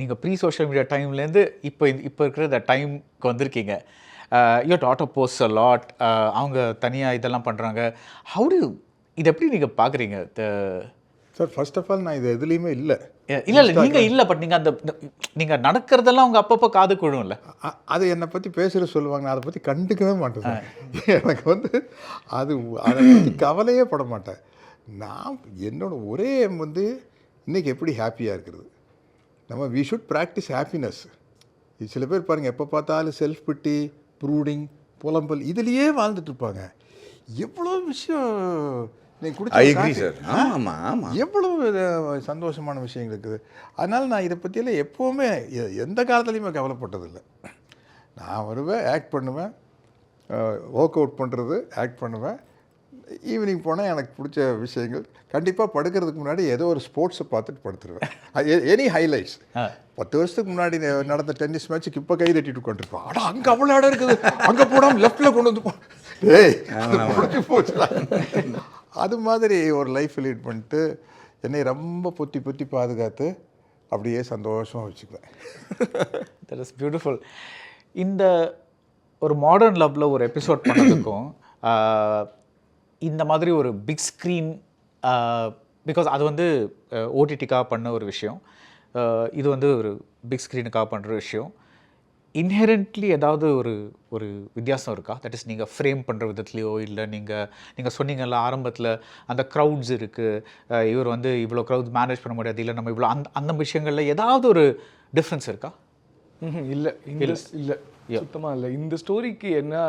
நீங்கள் pre social media டைம்லேருந்து இப்போ இருக்கிற டைமுக்கு வந்திருக்கீங்க. Your daughter post a lot, அவங்க தனியாக இதெல்லாம் பண்ணுறாங்க. ஹவு டு இது எப்படி நீங்கள் பார்க்குறீங்க? சார் ஃபர்ஸ்ட் ஆஃப் ஆல் நான் இது எதுலேயுமே இல்லை. இல்லை நீங்கள் இல்லை, பட் நீங்கள் நீங்கள் நடக்கிறதெல்லாம் அவங்க அப்பப்போ காது குழும்ல. அது என்னை பற்றி பேசுகிற சொல்லுவாங்க, நான் அதை பற்றி கண்டுக்கவே மாட்டேன் சார். எனக்கு அதை பற்றி கவலையே பட மாட்டேன். நான் என்னோட ஒரே எம் இன்றைக்கி எப்படி ஹாப்பியாக இருக்கிறது. நம்ம வி ஷுட் ப்ராக்டிஸ் ஹாப்பினஸ். இது சில பேர் பாருங்கள், எப்போ பார்த்தாலும் செல்ஃப் பிட்டி, ப்ரூடிங், புலம்பல் இதுலேயே வாழ்ந்துட்டுருப்பாங்க. எவ்வளோ விஷயம் எவ்வளோ சந்தோஷமான விஷயங்கள் இருக்குது. அதனால் நான் இதை பற்றியெல்லாம் எப்போவுமே எந்த காலத்துலேயுமே கவலைப்பட்டதில்லை. நான் வருவேன், ஆக்ட் பண்ணுவேன், ஒர்க் அவுட் பண்ணுறது, ஆக்ட் பண்ணுவேன். ஈவினிங் போனால் எனக்கு பிடிச்ச விஷயங்கள் கண்டிப்பாக படுக்கிறதுக்கு முன்னாடி ஏதோ ஒரு ஸ்போர்ட்ஸை பார்த்துட்டு படுத்துருவேன். Any highlights. 10 வருஷத்துக்கு முன்னாடி நடந்த டென்னிஸ் மேட்ச்சுக்கு இப்போ கை தட்டிட்டு உட்காந்துருப்பேன். ஆனால் அங்கே அவ்வளோ இடம் இருக்குது, அங்கே போடாமல் லெஃப்டில் கொண்டு வந்து போச்சு. அது மாதிரி ஒரு லைஃப் லீட் பண்ணிட்டு என்னை ரொம்ப பொத்தி பொத்தி பாதுகாத்து அப்படியே சந்தோஷமாக வச்சுக்குவேன். That is beautiful. இந்த ஒரு மாடர்ன் லவ்வில் ஒரு எபிசோட் பண்ணதுக்கும் இந்த மாதிரி ஒரு பிக் ஸ்க்ரீன், பிகாஸ் அது ஓடிடிக்காக பண்ண ஒரு விஷயம், இது ஒரு பிக் ஸ்க்ரீனுக்காக பண்ணுற விஷயம், இன்ஹெரண்ட்லி ஏதாவது ஒரு வித்தியாசம் இருக்கா? தட் இஸ் நீங்கள் ஃப்ரேம் பண்ணுற விதத்துலையோ, இல்லை நீங்கள் சொன்னீங்கல்ல ஆரம்பத்தில் அந்த க்ரௌட்ஸ் இருக்குது, இவர் இவ்வளோ க்ரௌட்ஸ் மேனேஜ் பண்ண முடியாது, இல்லை நம்ம இவ்வளோ அந்த விஷயங்களில் ஏதாவது ஒரு டிஃப்ரென்ஸ் இருக்கா? இல்லை, இல்லை சுத்தமாக இல்லை. இந்த ஸ்டோரிக்கு என்ன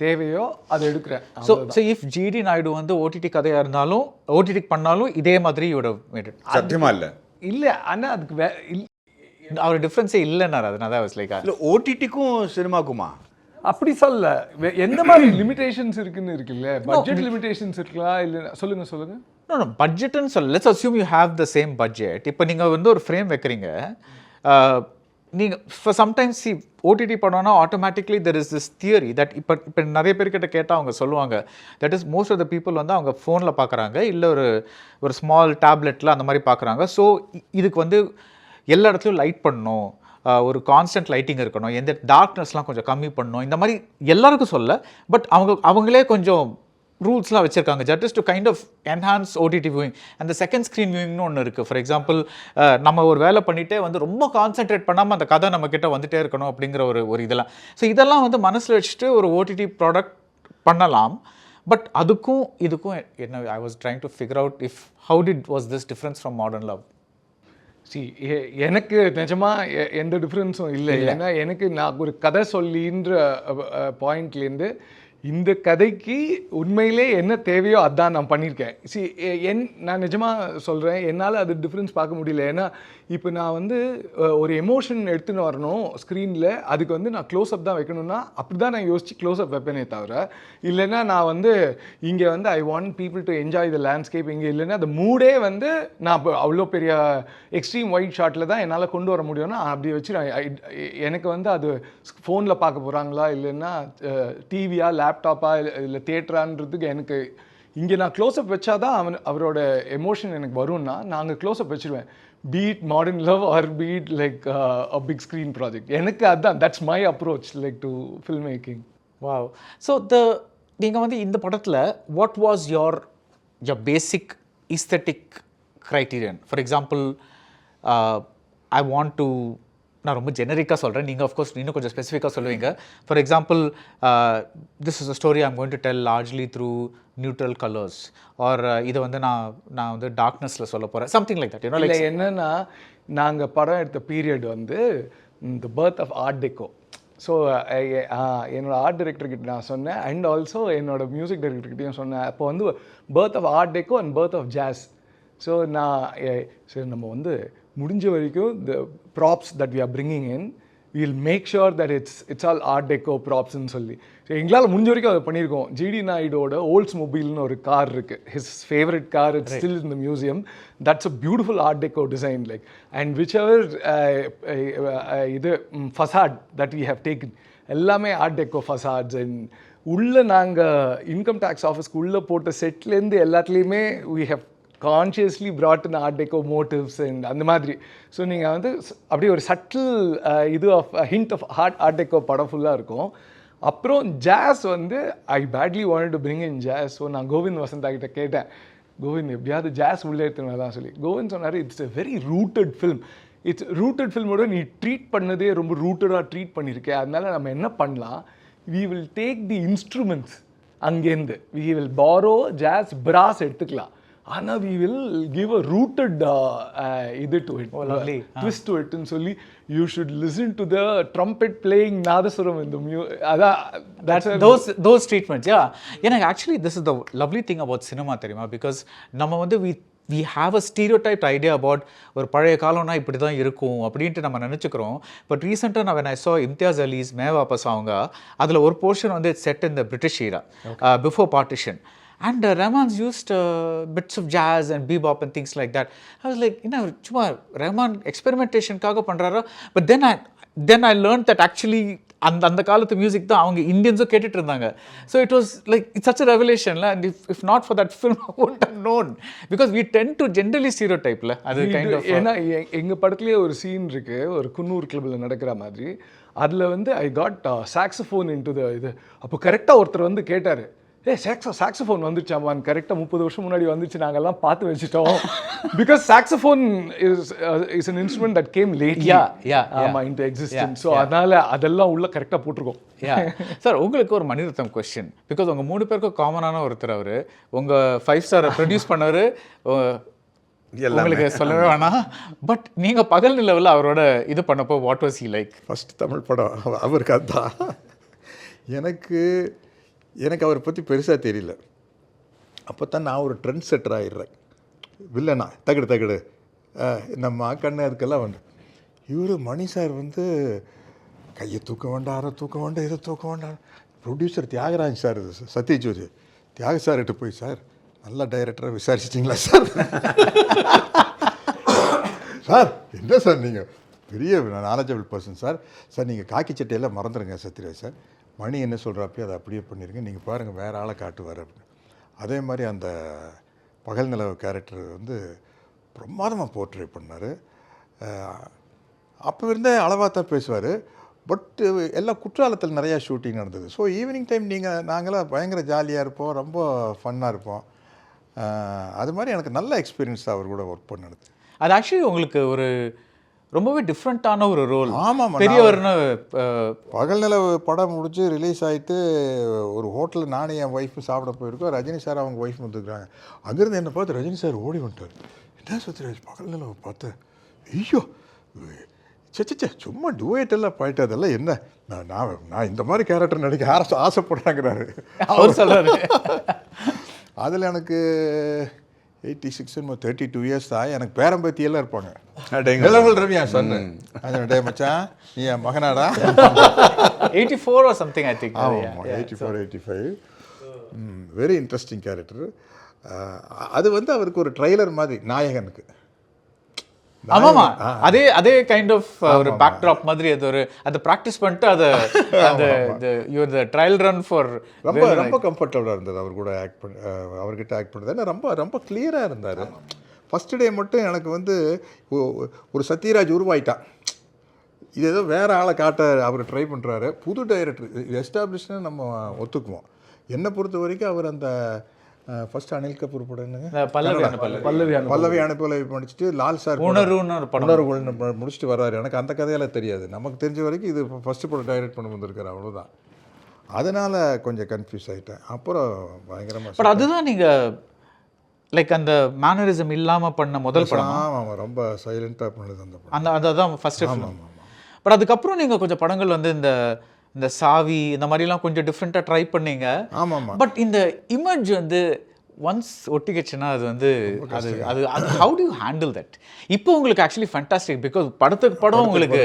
தேவையோ அதை எடுக்கிறேன். So if GD Naidu OTT கதையாக இருந்தாலும் ஓடிடிக்கு பண்ணாலும் இதே மாதிரி சத்தியமாக இல்லை இல்லை. ஆனால் அதுக்கு அவர் டிஃப்ரென்ஸே இல்லைன்னாரு. அதனால தான் லைக் இல்லை ஓடிடிக்கும் சினிமாக்குமா அப்படி சொல்ல. எந்த மாதிரி லிமிடேஷன்ஸ் இருக்குன்னு இருக்குல்ல, பட்ஜெட் லிமிடேஷன்ஸ் இருக்கலாம். இல்லை சொல்லுங்க. நோ பட்ஜெட்டுன்னு சொல்ல, let's assume you have the same budget. இப்போ நீங்கள் ஒரு ஃப்ரேம் வைக்கிறீங்க, நீங்கள் ஃபார் சம்டைம்ஸ் ஓடிடி பண்ணோன்னா automatically there is this theory that இப்போ நிறைய பேர்கிட்ட கேட்டால் அவங்க சொல்லுவாங்க, that is most of the people அவங்க ஃபோனில் பார்க்குறாங்க, இல்லை ஒரு ஸ்மால் டேப்லெட்டில் அந்த மாதிரி பார்க்குறாங்க. ஸோ இதுக்கு எல்லா இடத்துலையும் லைட் பண்ணணும், ஒரு கான்ஸ்டன்ட் லைட்டிங் இருக்கணும், எந்த டார்க்னஸ்லாம் கொஞ்சம் கம்மி பண்ணணும், இந்த மாதிரி எல்லாருக்கும் சொல்ல. பட் அவங்களே கொஞ்சம் ரூல்ஸ்லாம் வச்சுருக்காங்க, just to kind of enhance OTT viewing. அந்த செகண்ட் ஸ்க்ரீன் வியூவிங்னு ஒன்று இருக்குது. ஃபார் எக்ஸாம்பிள், நம்ம ஒரு வேலை பண்ணிகிட்டே ரொம்ப கான்சென்ட்ரேட் பண்ணாமல் அந்த கதை நம்மக்கிட்ட வந்துகிட்டே இருக்கணும் அப்படிங்கிற ஒரு இதெல்லாம். ஸோ இதெல்லாம் மனசில் வச்சுட்டு ஒரு ஓடிடி ப்ராடக்ட் பண்ணலாம். பட் அதுக்கும் இதுக்கும் என்ன, I was trying to figure out if how was this difference from modern love. எனக்கு நிஜமாக எந்த டிஃப்ரென்ஸும் இல்லை. ஏன்னா நான் ஒரு கதை சொல்லின்ற பாயிண்ட்லேருந்து இந்த கதைக்கு உண்மையிலே என்ன தேவையோ அதான் நான் பண்ணியிருக்கேன். நான் நிஜமாக சொல்கிறேன், என்னால் அது டிஃப்ரென்ஸ் பார்க்க முடியல. ஏன்னா இப்போ நான் ஒரு எமோஷன் எடுத்துன்னு வரணும் ஸ்க்ரீனில், அதுக்கு நான் க்ளோஸ்அப் தான் வைக்கணும்னா அப்படி தான் நான் யோசித்து க்ளோஸ்அப் வைப்பேனே தவிர, இல்லைன்னா நான் இங்கே I want people to enjoy the landscape, இங்கே இல்லைன்னா அந்த மூடே நான் இப்போ அவ்வளோ பெரிய எக்ஸ்ட்ரீம் ஒயிட் ஷாட்டில் தான் என்னால் கொண்டு வர முடியும்னா அப்படி வச்சு எனக்கு அது ஃபோனில் பார்க்க போகிறாங்களா, இல்லைன்னா டிவியா, லேப்டாப்பா, இல்லை தியேட்டரான்றதுக்கு எனக்கு இங்கே நான் க்ளோஸ்அப் வச்சாதான் அவரோட எமோஷன் எனக்கு வரும்னா நாங்கள் க்ளோஸ்அப் வச்சுருவேன். Be it modern love or be it like a big screen project. எனக்கு அதுதான், that's my approach like to film making. Wow. So நீங்கள் இந்த படத்தில் what was your basic aesthetic criterion? For example, I want to, நான் ரொம்ப ஜெனரிக்காக சொல்கிறேன், நீங்கள் ஆஃப்கோர்ஸ் இன்னும் கொஞ்சம் ஸ்பெசிஃபிக்காக சொல்லுவீங்க. For example, this is a story I'm going to tell largely through neutral colours, or இதை நான் டார்க்னஸில் சொல்ல போகிறேன், சம்திங் லைக் தட். இல்லை, என்னென்னா நாங்கள் படம் எடுத்த பீரியட் இந்த birth of art deco. So என்னோடய ஆர்ட் டைரக்டர்கிட்ட நான் சொன்னேன், அண்ட் ஆல்சோ என்னோட மியூசிக் டைரக்டர்கிட்டையும் சொன்னேன். அப்போ birth of art deco and birth of jazz. So சரி நம்ம முடிஞ்ச வரைக்கும் the props that we are bringing in, we will make sure that it's all art deco props ன்னு சொல்லி. ஸோ எங்களால் முடிஞ்ச வரைக்கும் அதை பண்ணியிருக்கோம். ஜிடி நாயுடோட ஓல்ட்ஸ் மொபைல்னு ஒரு கார் இருக்குது, his favorite car, it's still in the museum. That's a beautiful art deco design, like, and whichever facade that we have taken, எல்லாமே art deco facades. And உள்ளே நாங்கள் இன்கம் டேக்ஸ் ஆஃபீஸ்க்கு உள்ளே போட்ட செட்லேருந்து எல்லாத்துலேயுமே we have consciously brought in art deco motives and அந்த மாதிரி. So நீங்கள் அப்படியே ஒரு subtle of hint of art deco படம் ஃபுல்லாக இருக்கும். அப்புறம் jazz I badly wanted to bring in jazz. So நான் கோவிந்த் வசந்தா கிட்ட கேட்டேன், கோவிந்த் எப்படியாவது ஜாஸ் உள்ளே எடுத்துனாதான் சொல்லி கோவிந்த் சொன்னார் it's a very rooted film. It's rooted ஃபில்மோட நீ ட்ரீட் பண்ணதே ரொம்ப ரூட்டடாக ட்ரீட் பண்ணியிருக்கேன். அதனால நம்ம என்ன பண்ணலாம், we will take the instruments அங்கேருந்து, we will borrow jazz brass எடுத்துக்கலாம், ஆனால் we will give a rooted இது to it, twist to it ன்னு சொல்லி you should listen to the trumpet playing nadaswaram in the அதான் those treatments. Yeah, எனக்கு actually this is the lovely thing about cinema தெரியுமா, because நம்ம வந்து we have a stereotyped idea about ஒரு பழைய காலம்னா இப்படி தான் இருக்கும் அப்படின்ட்டு நம்ம நினச்சிக்கிறோம். பட் ரீசெண்டாக நான் when I saw இம்தியாஸ் அலிஸ் மே வாபஸ் அவங்க, அதில் ஒரு போர்ஷன் வந்து set in the British era before partition. And Rahman's used bits of jazz and bebop and things like that. I was like, you know, சும்மா ரஹ்மான் எக்ஸ்பெரிமெண்டேஷனுக்காக பண்ணுறாரோ. But then I learned that actually அந்த காலத்து music தான் அவங்க இந்தியன்ஸும் கேட்டுட்டு இருந்தாங்க. So it was like it's such a ரெவலேஷன்ல. And if not for that film I would have known, because we tend to generally ஸ்டீரியோடைப்ல அது கைண்ட் ஆஃப். ஏன்னா எங்கள் படத்துலேயே ஒரு சீன் இருக்குது, ஒரு குன்னூர் கிளப்பில் நடக்கிற மாதிரி. அதில் வந்து I got saxophone into the இது. அப்போ கரெக்டாக ஒருத்தர் வந்து கேட்டார், சாக்ஸோஃபோன் வந்துருச்சாமான்னு. கரெக்டாக 30 வருஷம் முன்னாடி வந்துச்சு, நாங்கள்லாம் பார்த்து வச்சுட்டோம். Because saxophone is an instrument that came lately into existence. So அதனால் அதெல்லாம் உள்ள கரெக்டாக போட்டிருக்கோம். சார், உங்களுக்கு ஒரு மணிரத்னம் கொஸ்டின். பிகாஸ் உங்கள் 3 பேருக்கும் காமனான ஒருத்தர் அவர். உங்கள் 5 ஸ்டாரை ப்ரொடியூஸ் பண்ணவர் உங்களுக்கு சொல்லவே வேணாம். பட் நீங்கள் பகல் நிலவில் அவரோட இது பண்ணப்போ what was he like? First Tamil படம் அவருக்கு அதுதான். எனக்கு அவரை பற்றி பெருசாக தெரியல. அப்போ தான் நான் ஒரு ட்ரெண்ட் செட்டர் ஆகிடுறேன். வில்லனா தகடு நம்ம கண்ணு அதுக்கெல்லாம் வந்து இவர் மணி சார் வந்து கையை தூக்க வேண்டாம், அரை தூக்க வேண்டாம், இதை தூக்க வேண்டாம். ப்ரொடியூசர் தியாகராஜ் சார், சத்யஜோதி தியாக சார்கிட்ட போய், சார் நல்ல டைரக்டராக விசாரிச்சிட்டிங்களா சார்? சார் என்ன சார் நீங்கள் பெரிய நாலேஜபிள் பர்சன் சார். சார் நீங்கள் காக்கி சட்டையெல்லாம் மறந்துடுங்க சத்யராஜ் சார். மணி என்ன சொல்கிறாப்போ அதை அப்படியே பண்ணிடுங்க, நீங்கள் பாருங்கள் வேறு ஆளை காட்டுவார் அப்படின்னு. அதே மாதிரி அந்த பகல் நிலவு கேரக்டர் வந்து பிரமாதமாக போர்ட்ரே பண்ணார். அப்போ இருந்தே அளவாக தான் பேசுவார். பட் எல்லாம் குற்றாலத்தில் நிறையா ஷூட்டிங் நடந்தது. ஸோ ஈவினிங் டைம் நாங்களாம் பயங்கர ஜாலியாக இருப்போம், ரொம்ப ஃபன்னாக இருப்போம். அது மாதிரி எனக்கு நல்ல எக்ஸ்பீரியன்ஸ் அவர் கூட ஒர்க் பண்ணது. அது ஆக்சுவலி உங்களுக்கு ஒரு ரொம்பவே டிஃப்ரெண்ட்டான ஒரு ரோல். ஆமாம், பெரியவர்னு பகல் நிலவு படம் முடிச்சு ரிலீஸ் ஆகிட்டு ஒரு ஹோட்டலில் நானும் என் ஒய்ஃபு சாப்பிட போயிருக்கோம். ரஜினி சார் அவங்க ஒய்ஃப் வந்துருக்குறாங்க. அங்கேருந்து என்னை பார்த்து ரஜினி சார் ஓடி வந்துட்டார். என்ன சத்யராஜ் பகல் நிலவு பார்த்து, ஐயோ சே சும்மா டூயட் எல்லாம் பாயிட்டு அதெல்லாம் என்ன, நான் இந்த மாதிரி கேரக்டர் நடிக்க ஆசைப்படுறாங்கிறாரு அவர் சொல்கிறாரு. அதில் எனக்கு 86 32 இயர்ஸ் தான். எனக்கு பேரம்பத்தியெல்லாம் இருப்பாங்க. நிலவல் ரவியா சொன்னேன் டே மச்சான் நீ என் மகனாடா. 84 or something I think. 84 85. Very interesting character. அது வந்து அவருக்கு ஒரு ட்ரெய்லர் மாதிரி நாயகனுக்கு. ஆமாமா, அதே கைண்ட் ஆஃப் ஒரு பேக் ட்ராப் மாதிரி. அது ஒரு அதை ப்ராக்டிஸ் பண்ணிட்டு அதை அந்த ட்ரையல் ரன் ஃபார் ரொம்ப கம்ஃபர்டபுளாக இருந்தது அவர் கூட அவர்கிட்ட ஆக்ட் பண்ணுறது. ஏன்னா ரொம்ப கிளியராக இருந்தார். ஃபஸ்ட்டு டே மட்டும் எனக்கு வந்து ஒரு சத்யராஜ் உருவாயிட்டான். இது ஏதோ வேறு ஆளை காட்ட அவர் ட்ரை பண்ணுறாரு. புது டைரக்டர் எஸ்டாப்ளிஷ்னு நம்ம ஒத்துக்குவோம். என்னை பொறுத்த வரைக்கும் அவர் அந்த ஃபர்ஸ்ட் அனில் கபூர் படம் பல்லவி அனுப்பலவி படிச்சுட்டு லால் சார் உணர்வுகள்னு முடிச்சுட்டு வர்றாரு. எனக்கு அந்த கதையெல்லாம் தெரியாது. நமக்கு தெரிஞ்ச வரைக்கும் இது ஃபஸ்ட்டு படம் டைரக்ட் பண்ண வந்திருக்காரு, அவ்வளோதான். அதனால் கொஞ்சம் கன்ஃபியூஸ் ஆகிட்டேன். அப்புறம் பயங்கரமாக. பட் அதுதான் நீங்கள் லைக் அந்த மேனரிசம் இல்லாமல் பண்ண முதல் படம். ஆமாம், ரொம்ப சைலண்ட்டாக பண்ணது அந்த படம். அதுதான் ஃபஸ்ட்டு ஃபிலிம். பட் அதுக்கப்புறம் நீங்கள் கொஞ்சம் படங்கள் வந்து இந்த சாவி இந்த மாதிரிலாம் கொஞ்சம் டிஃப்ரெண்ட்டாக ட்ரை பண்ணீங்க. ஆமாம். பட் இந்த இமேஜ் வந்து ஒன்ஸ் ஒட்டிக்கிச்சுன்னா அது வந்து அது how do you handle that? இப்போ உங்களுக்கு ஆக்சுவலி ஃபேண்டாஸ்டிக், பிகாஸ் படத்துக்கு படம் உங்களுக்கு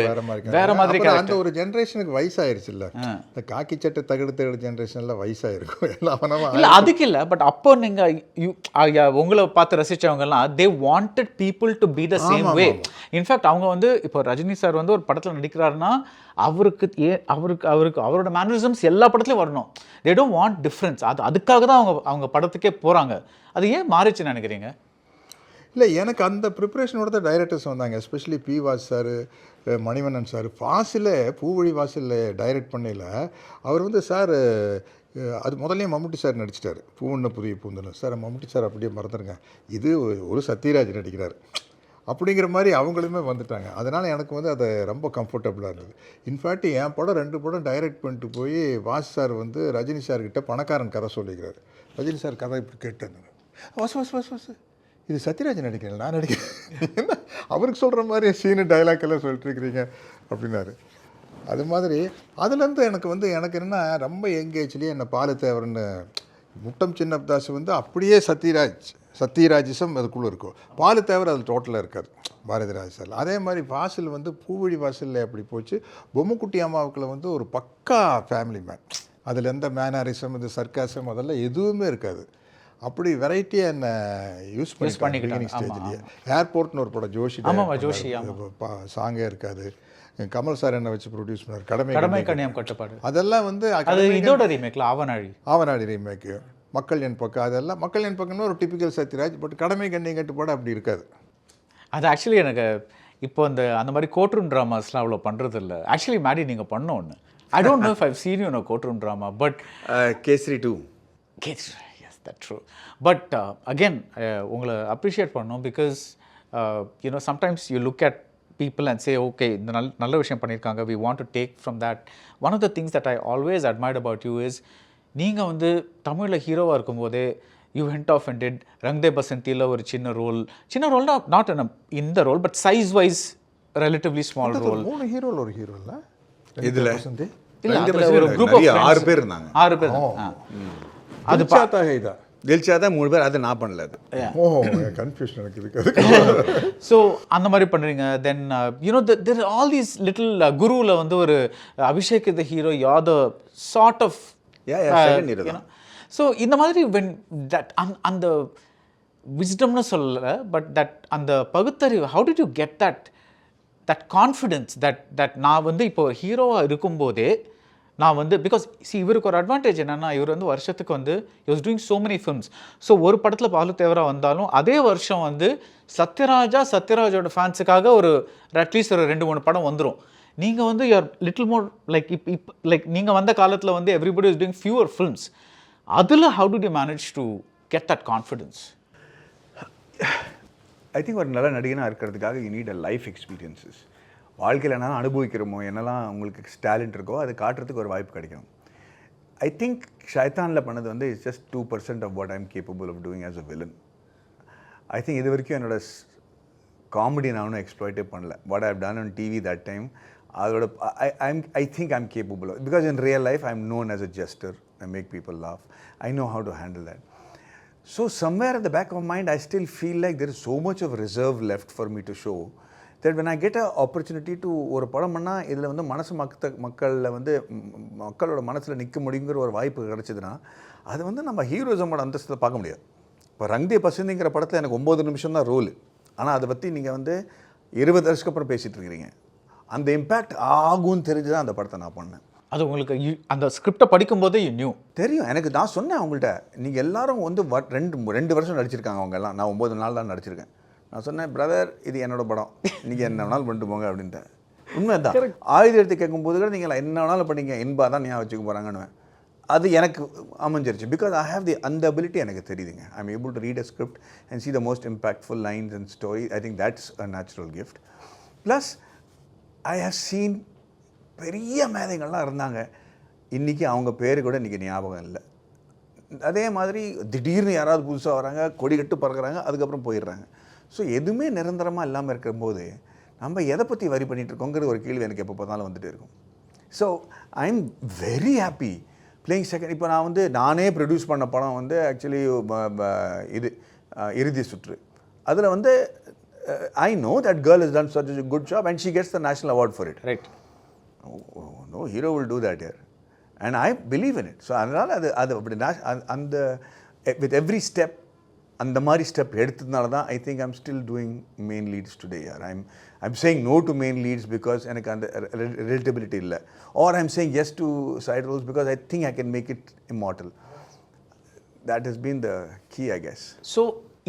வேற மாதிரி. அந்த ஒரு ஜென்ரேஷனுக்கு வயசாயிருச்சு இல்லை, இந்த காக்கி சட்டை தகடு ஜென்ரேஷன்ல வயசாயிருக்கும் எல்லாம். இல்லை அதுக்கு இல்லை, பட் அப்போ நீங்கள் உங்களை பார்த்து ரசித்தவங்கலாம் they wanted people to be the same way. In fact அவங்க வந்து இப்போ ரஜினி சார் வந்து ஒரு படத்தில் நடிக்கிறாருன்னா அவருக்கு அவரோட மேனரிசம்ஸ் எல்லா படத்துலையும் வரணும். They don't want difference. அதுக்காக தான் அவங்க படத்துக்கே போகிறாங்க. அது ஏன் மாறிச்சுன்னு நினைக்கிறீங்க? இல்லை, எனக்கு அந்த ப்ரிப்பரேஷனோட தான் டைரக்டர்ஸ் வந்தாங்க. Especially P Vasu sir, Manivannan sir. Fazil Poovizhi Vasalile direct பண்ணல அவர் வந்து, சார் அது முதல்ல மம்முட்டி சார் நடிச்சிட்டார் பூவண்ண புதிய பூந்தன சார். மம்முட்டி சார் அப்படியே மறந்துடுங்க, இது ஒரு சத்யராஜ் நடிக்கிறார் அப்படிங்கிற மாதிரி அவங்களுமே வந்துட்டாங்க. அதனால் எனக்கு வந்து அது ரொம்ப கம்ஃபர்டபுளாக இருந்தது. இன்ஃபேக்ட் என் படம் 2 படம் டைரக்ட் பண்ணிட்டு போய் வாஸ் சார் வந்து ரஜினி சார்கிட்ட பணக்காரன் கதை சொல்லிக்கிறார். ரஜினி சார் கதை இப்படி கேட்டேன், வாஸ் இது சத்யராஜ் நடிக்கிறேன், நான் நடிக்கிறேன், என்ன அவருக்கு சொல்கிற மாதிரி சீனு டைலாக் எல்லாம் சொல்லிட்டுருக்கிறீங்க அப்படின்னாரு. அது மாதிரி அதுலேருந்து எனக்கு வந்து எனக்கு என்னென்னா ரொம்ப எங்கேஜ்லேயே என்னை பாலுத்தேவர்னு முட்டம் சின்னதாஸ் வந்து அப்படியே சத்யராஜிசம் அதுக்குள்ளே இருக்கும். பாலுத்தேவர் அது டோட்டலாக இருக்காது பாரதிராஜ் சார். அதே மாதிரி வாசல் வந்து பூவழி வாசலில் எப்படி போச்சு, பொம்முக்குட்டி அம்மாவுக்குள்ள வந்து ஒரு பக்கா ஃபேமிலி மேன். அதில் எந்த மேனரிசம் இது சர்க்காசம் அதெல்லாம் எதுவுமே இருக்காது. அப்படி வெரைட்டியாக என்ன யூஸ் பண்ணிக்கிட்டாங்க ஸ்டேஜ்லேயே. ஏர்போர்ட்னு ஒரு படம் ஜோஷி சாங்கே இருக்காது. கமல் சார் என்ன வச்சு ப்ரொடியூஸ் பண்ணார் கடமை கண்ணியம் கட்டுப்பாடு. அதெல்லாம் வந்து இதோட ரீமேக்ல ஆவனாழி ரீமேக்கு. மக்கள் என் பக்கம், அதெல்லாம் மக்கள் என் பக்கம்னு ஒரு டிபிக்கல் சத்யராஜ். பட் கடமை கண்ணியம் கட்டுப்பாடு அப்படி இருக்காது. அது ஆக்சுவலி எனக்கு இப்போ அந்த மாதிரி கோர்ட் ரூம் ட்ராமாஸ்லாம் அவ்வளோ பண்ணுறது இல்லை. ஆக்சுவலி மேடி நீங்கள் பண்ண ஒன்று, I don't know if I've seen you in a court room drama, but kesari 2 yes, that's true. But again, உங்களை அப்ரிஷியேட் பண்ணோம் because sometimes you look at people and say, okay, இந்த நல்ல விஷயம் பண்ணியிருக்காங்க, we want to take from that. One of the things that I always admired about you is நீங்கள் வந்து தமிழில் ஹீரோவாக இருக்கும்போதே you went off and did ரங்தே பசந்தியில் ஒரு சின்ன role, not in the role, but size wise relatively small role. 3 ஹீரோல ஒரு hero இல்லை இதில் இல்லை, அதில் ஒரு குரூப் ஆஃப் 6 பேர் இருந்தாங்க. 6 பேர். அது பார்த்தா தில்ஷாதா 3 பேர், அது நான் பண்ணல. அது கன்ஃபியூஷன் எனக்கு இருக்கு. ஸோ அந்த மாதிரி பண்ணுறீங்க. தென் there are all these little குருவில் வந்து ஒரு Abhishek the hero, you the sort of second hero தான். ஸோ இந்த மாதிரி when that அந்த விஸ்டம்னு சொல்லலை, பட் தட் அந்த பகுத்தறிவு, how did you get that confidence that நான் வந்து இப்போ ஹீரோவாக இருக்கும்போதே நான் வந்து பிகாஸ் இவருக்கு ஒரு அட்வான்டேஜ் என்னென்னா, இவர் வந்து வருஷத்துக்கு வந்து was doing so many films. So ஒரு படத்தில் பாலுத்தேவராக வந்தாலும் அதே வருஷம் வந்து சத்யராஜோட ஃபேன்ஸுக்காக ஒரு அட்லீஸ்ட் ஒரு 2-3 படம் வந்துடும். நீங்கள் வந்து யூஆர் லிட்டில் மோர் லைக் நீங்கள் வந்த காலத்தில் வந்து everybody is doing fewer films. அதில் how do you manage to get that confidence? I think ஒரு நல்ல நடிகனாக இருக்கிறதுக்காக you need a life experiences. வாழ்க்கையில் என்னெல்லாம் அனுபவிக்கிறோமோ, என்னெல்லாம் உங்களுக்கு டேலண்ட் இருக்கோ அது காட்டுறதுக்கு ஒரு வாய்ப்பு கிடைக்கும். ஐ திங்க் ஷைத்தானில் பண்ணது வந்து it's just 2% of what I'm capable of doing as a villain. I think இது வரைக்கும் என்னோட காமெடி நான் ஒன்றும் எக்ஸ்ப்ளாய்ட்டே பண்ணல. What I have done on TV that time, அதோட I think I'm capable of, because in real life I am known as a jester. I make people laugh. I know how to handle that. So somewhere at the back of my mind, I still feel like there is so much of reserve left for me to show that when I get an opportunity to ஒரு படம் பண்ணால் இதில் வந்து மக்களில் வந்து மக்களோட மனசில் நிற்க முடியுங்கிற ஒரு வாய்ப்பு கிடச்சிதுன்னா அது வந்து நம்ம ஹீரோஸமோட அந்தஸ்தில் பார்க்க முடியாது. இப்போ ரங்தே பசந்திங்கிற படத்தில் எனக்கு 9 நிமிஷம் தான் ரோல், ஆனால் அதை பற்றி நீங்கள் வந்து 20 வருஷத்துக்கு அப்புறம் பேசிகிட்டு இருக்கிறீங்க. அந்த இம்பேக்ட் ஆகும்னு தெரிஞ்சு தான் அந்த படத்தை நான் பண்ணேன். அது உங்களுக்கு அந்த ஸ்கிரிப்டை படிக்கும்போதே நியூ தெரியும். எனக்கு நான் சொன்னேன் அவங்கள்ட்ட, நீங்கள் எல்லாரும் வந்து 2 வருஷம் நடிச்சிருக்காங்க அவங்க எல்லாம், நான் 9 நாள் தான் நடிச்சிருக்கேன். நான் சொன்னேன், பிரதர் இது என்னோட படம், நீங்கள் என்ன வேணாலும் பண்ணிட்டு போங்க அப்படின்ட்டு. உண்மை தான். ஆயுத எடுத்து கேட்கும்போது கூட நீங்கள் என்ன வேணாலும் பண்ணிங்க, என்பா தான் ஞாபகம் வச்சுக்க போகிறாங்கன்னு. அது எனக்கு அமைஞ்சிருச்சு. பிகாஸ் ஐ ஹேவ் அந்த அபிலிட்டி எனக்கு தெரியுதுங்க. ஐ am able to read a script and see the most impactful lines and story. I think that's a natural gift. Plus I have seen பெரிய மேதைகள்லாம் இருந்தாங்க, இன்றைக்கி அவங்க பேர் கூட இன்றைக்கி ஞாபகம் இல்லை. அதே மாதிரி திடீர்னு யாராவது புதுசாக வராங்க, கொடி கட்டு பறக்கிறாங்க, அதுக்கப்புறம் போயிடுறாங்க. ஸோ எதுவுமே நிரந்தரமாக இல்லாமல் இருக்கும்போது நம்ம எதை பற்றி வரி பண்ணிகிட்ருக்கோங்கிற ஒரு கேள்வி எனக்கு எப்போ பார்த்தாலும் வந்துகிட்டே இருக்கும். So I am very happy playing second. இப்போ நான் வந்து நானே ப்ரொடியூஸ் பண்ண படம் வந்து ஆக்சுவலி இது இறுதி சுற்று. அதில் வந்து I know that girl is done such a good job and she gets the national award for it. Right. No hero will do that here, and I believe in it. So அதனால் அது அப்படி அந்த with every step அந்த மாதிரி step எடுத்ததுனால தான் I think I'm still doing main leads today. யார் I'm saying no to main leads because எனக்கு அந்த ரிலேட்டபிலிட்டி இல்லை, or I'm saying yes to side roles because I think I can make it immortal. That has been the key I guess. So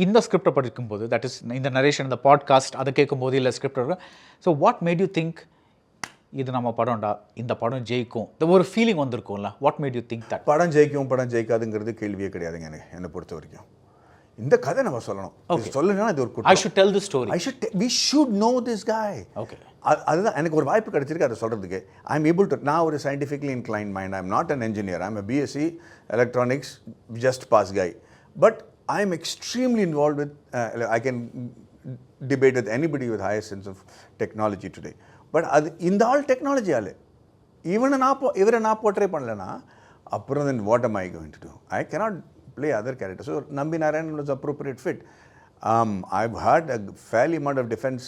இந்த ஸ்கிரிப்டை படிக்கும்போது, that is இந்த narration, இந்த podcast அதை கேட்கும்போது இல்லை script, so what made you think இது நம்ம படம்டா, இந்த படம் ஜெயிக்கும், இந்த ஒரு ஃபீலிங் வந்திருக்கும்ல? What made you think that? படம் ஜெயிக்கும் படம் ஜெயிக்காதுங்கிறது கேள்வியே கிடையாதுங்க எனக்கு, என்னை பொறுத்த வரைக்கும். இந்த கதை நம்ம சொல்லணும். சொல்லணும்னா இது ஒரு I should tell the story. we should know this guy. Okay. அதுதான் எனக்கு ஒரு வாய்ப்பு கிடைச்சிருக்கு அதை சொல்கிறதுக்கு. I am able to. நான் ஒரு scientifically incline mind. I am not an engineer. I am a BSc electronics just pass guy. But I am extremely involved with, I can debate with anybody with higher sense of technology today. But அது இந்த ஆள் technology ஆள். இவரை நான் portray பண்ணலன்னா அப்புறம் then what am I going to do? I cannot play other characters. So Nambi Narayanan was appropriate fit. I've had a fairly amount of defense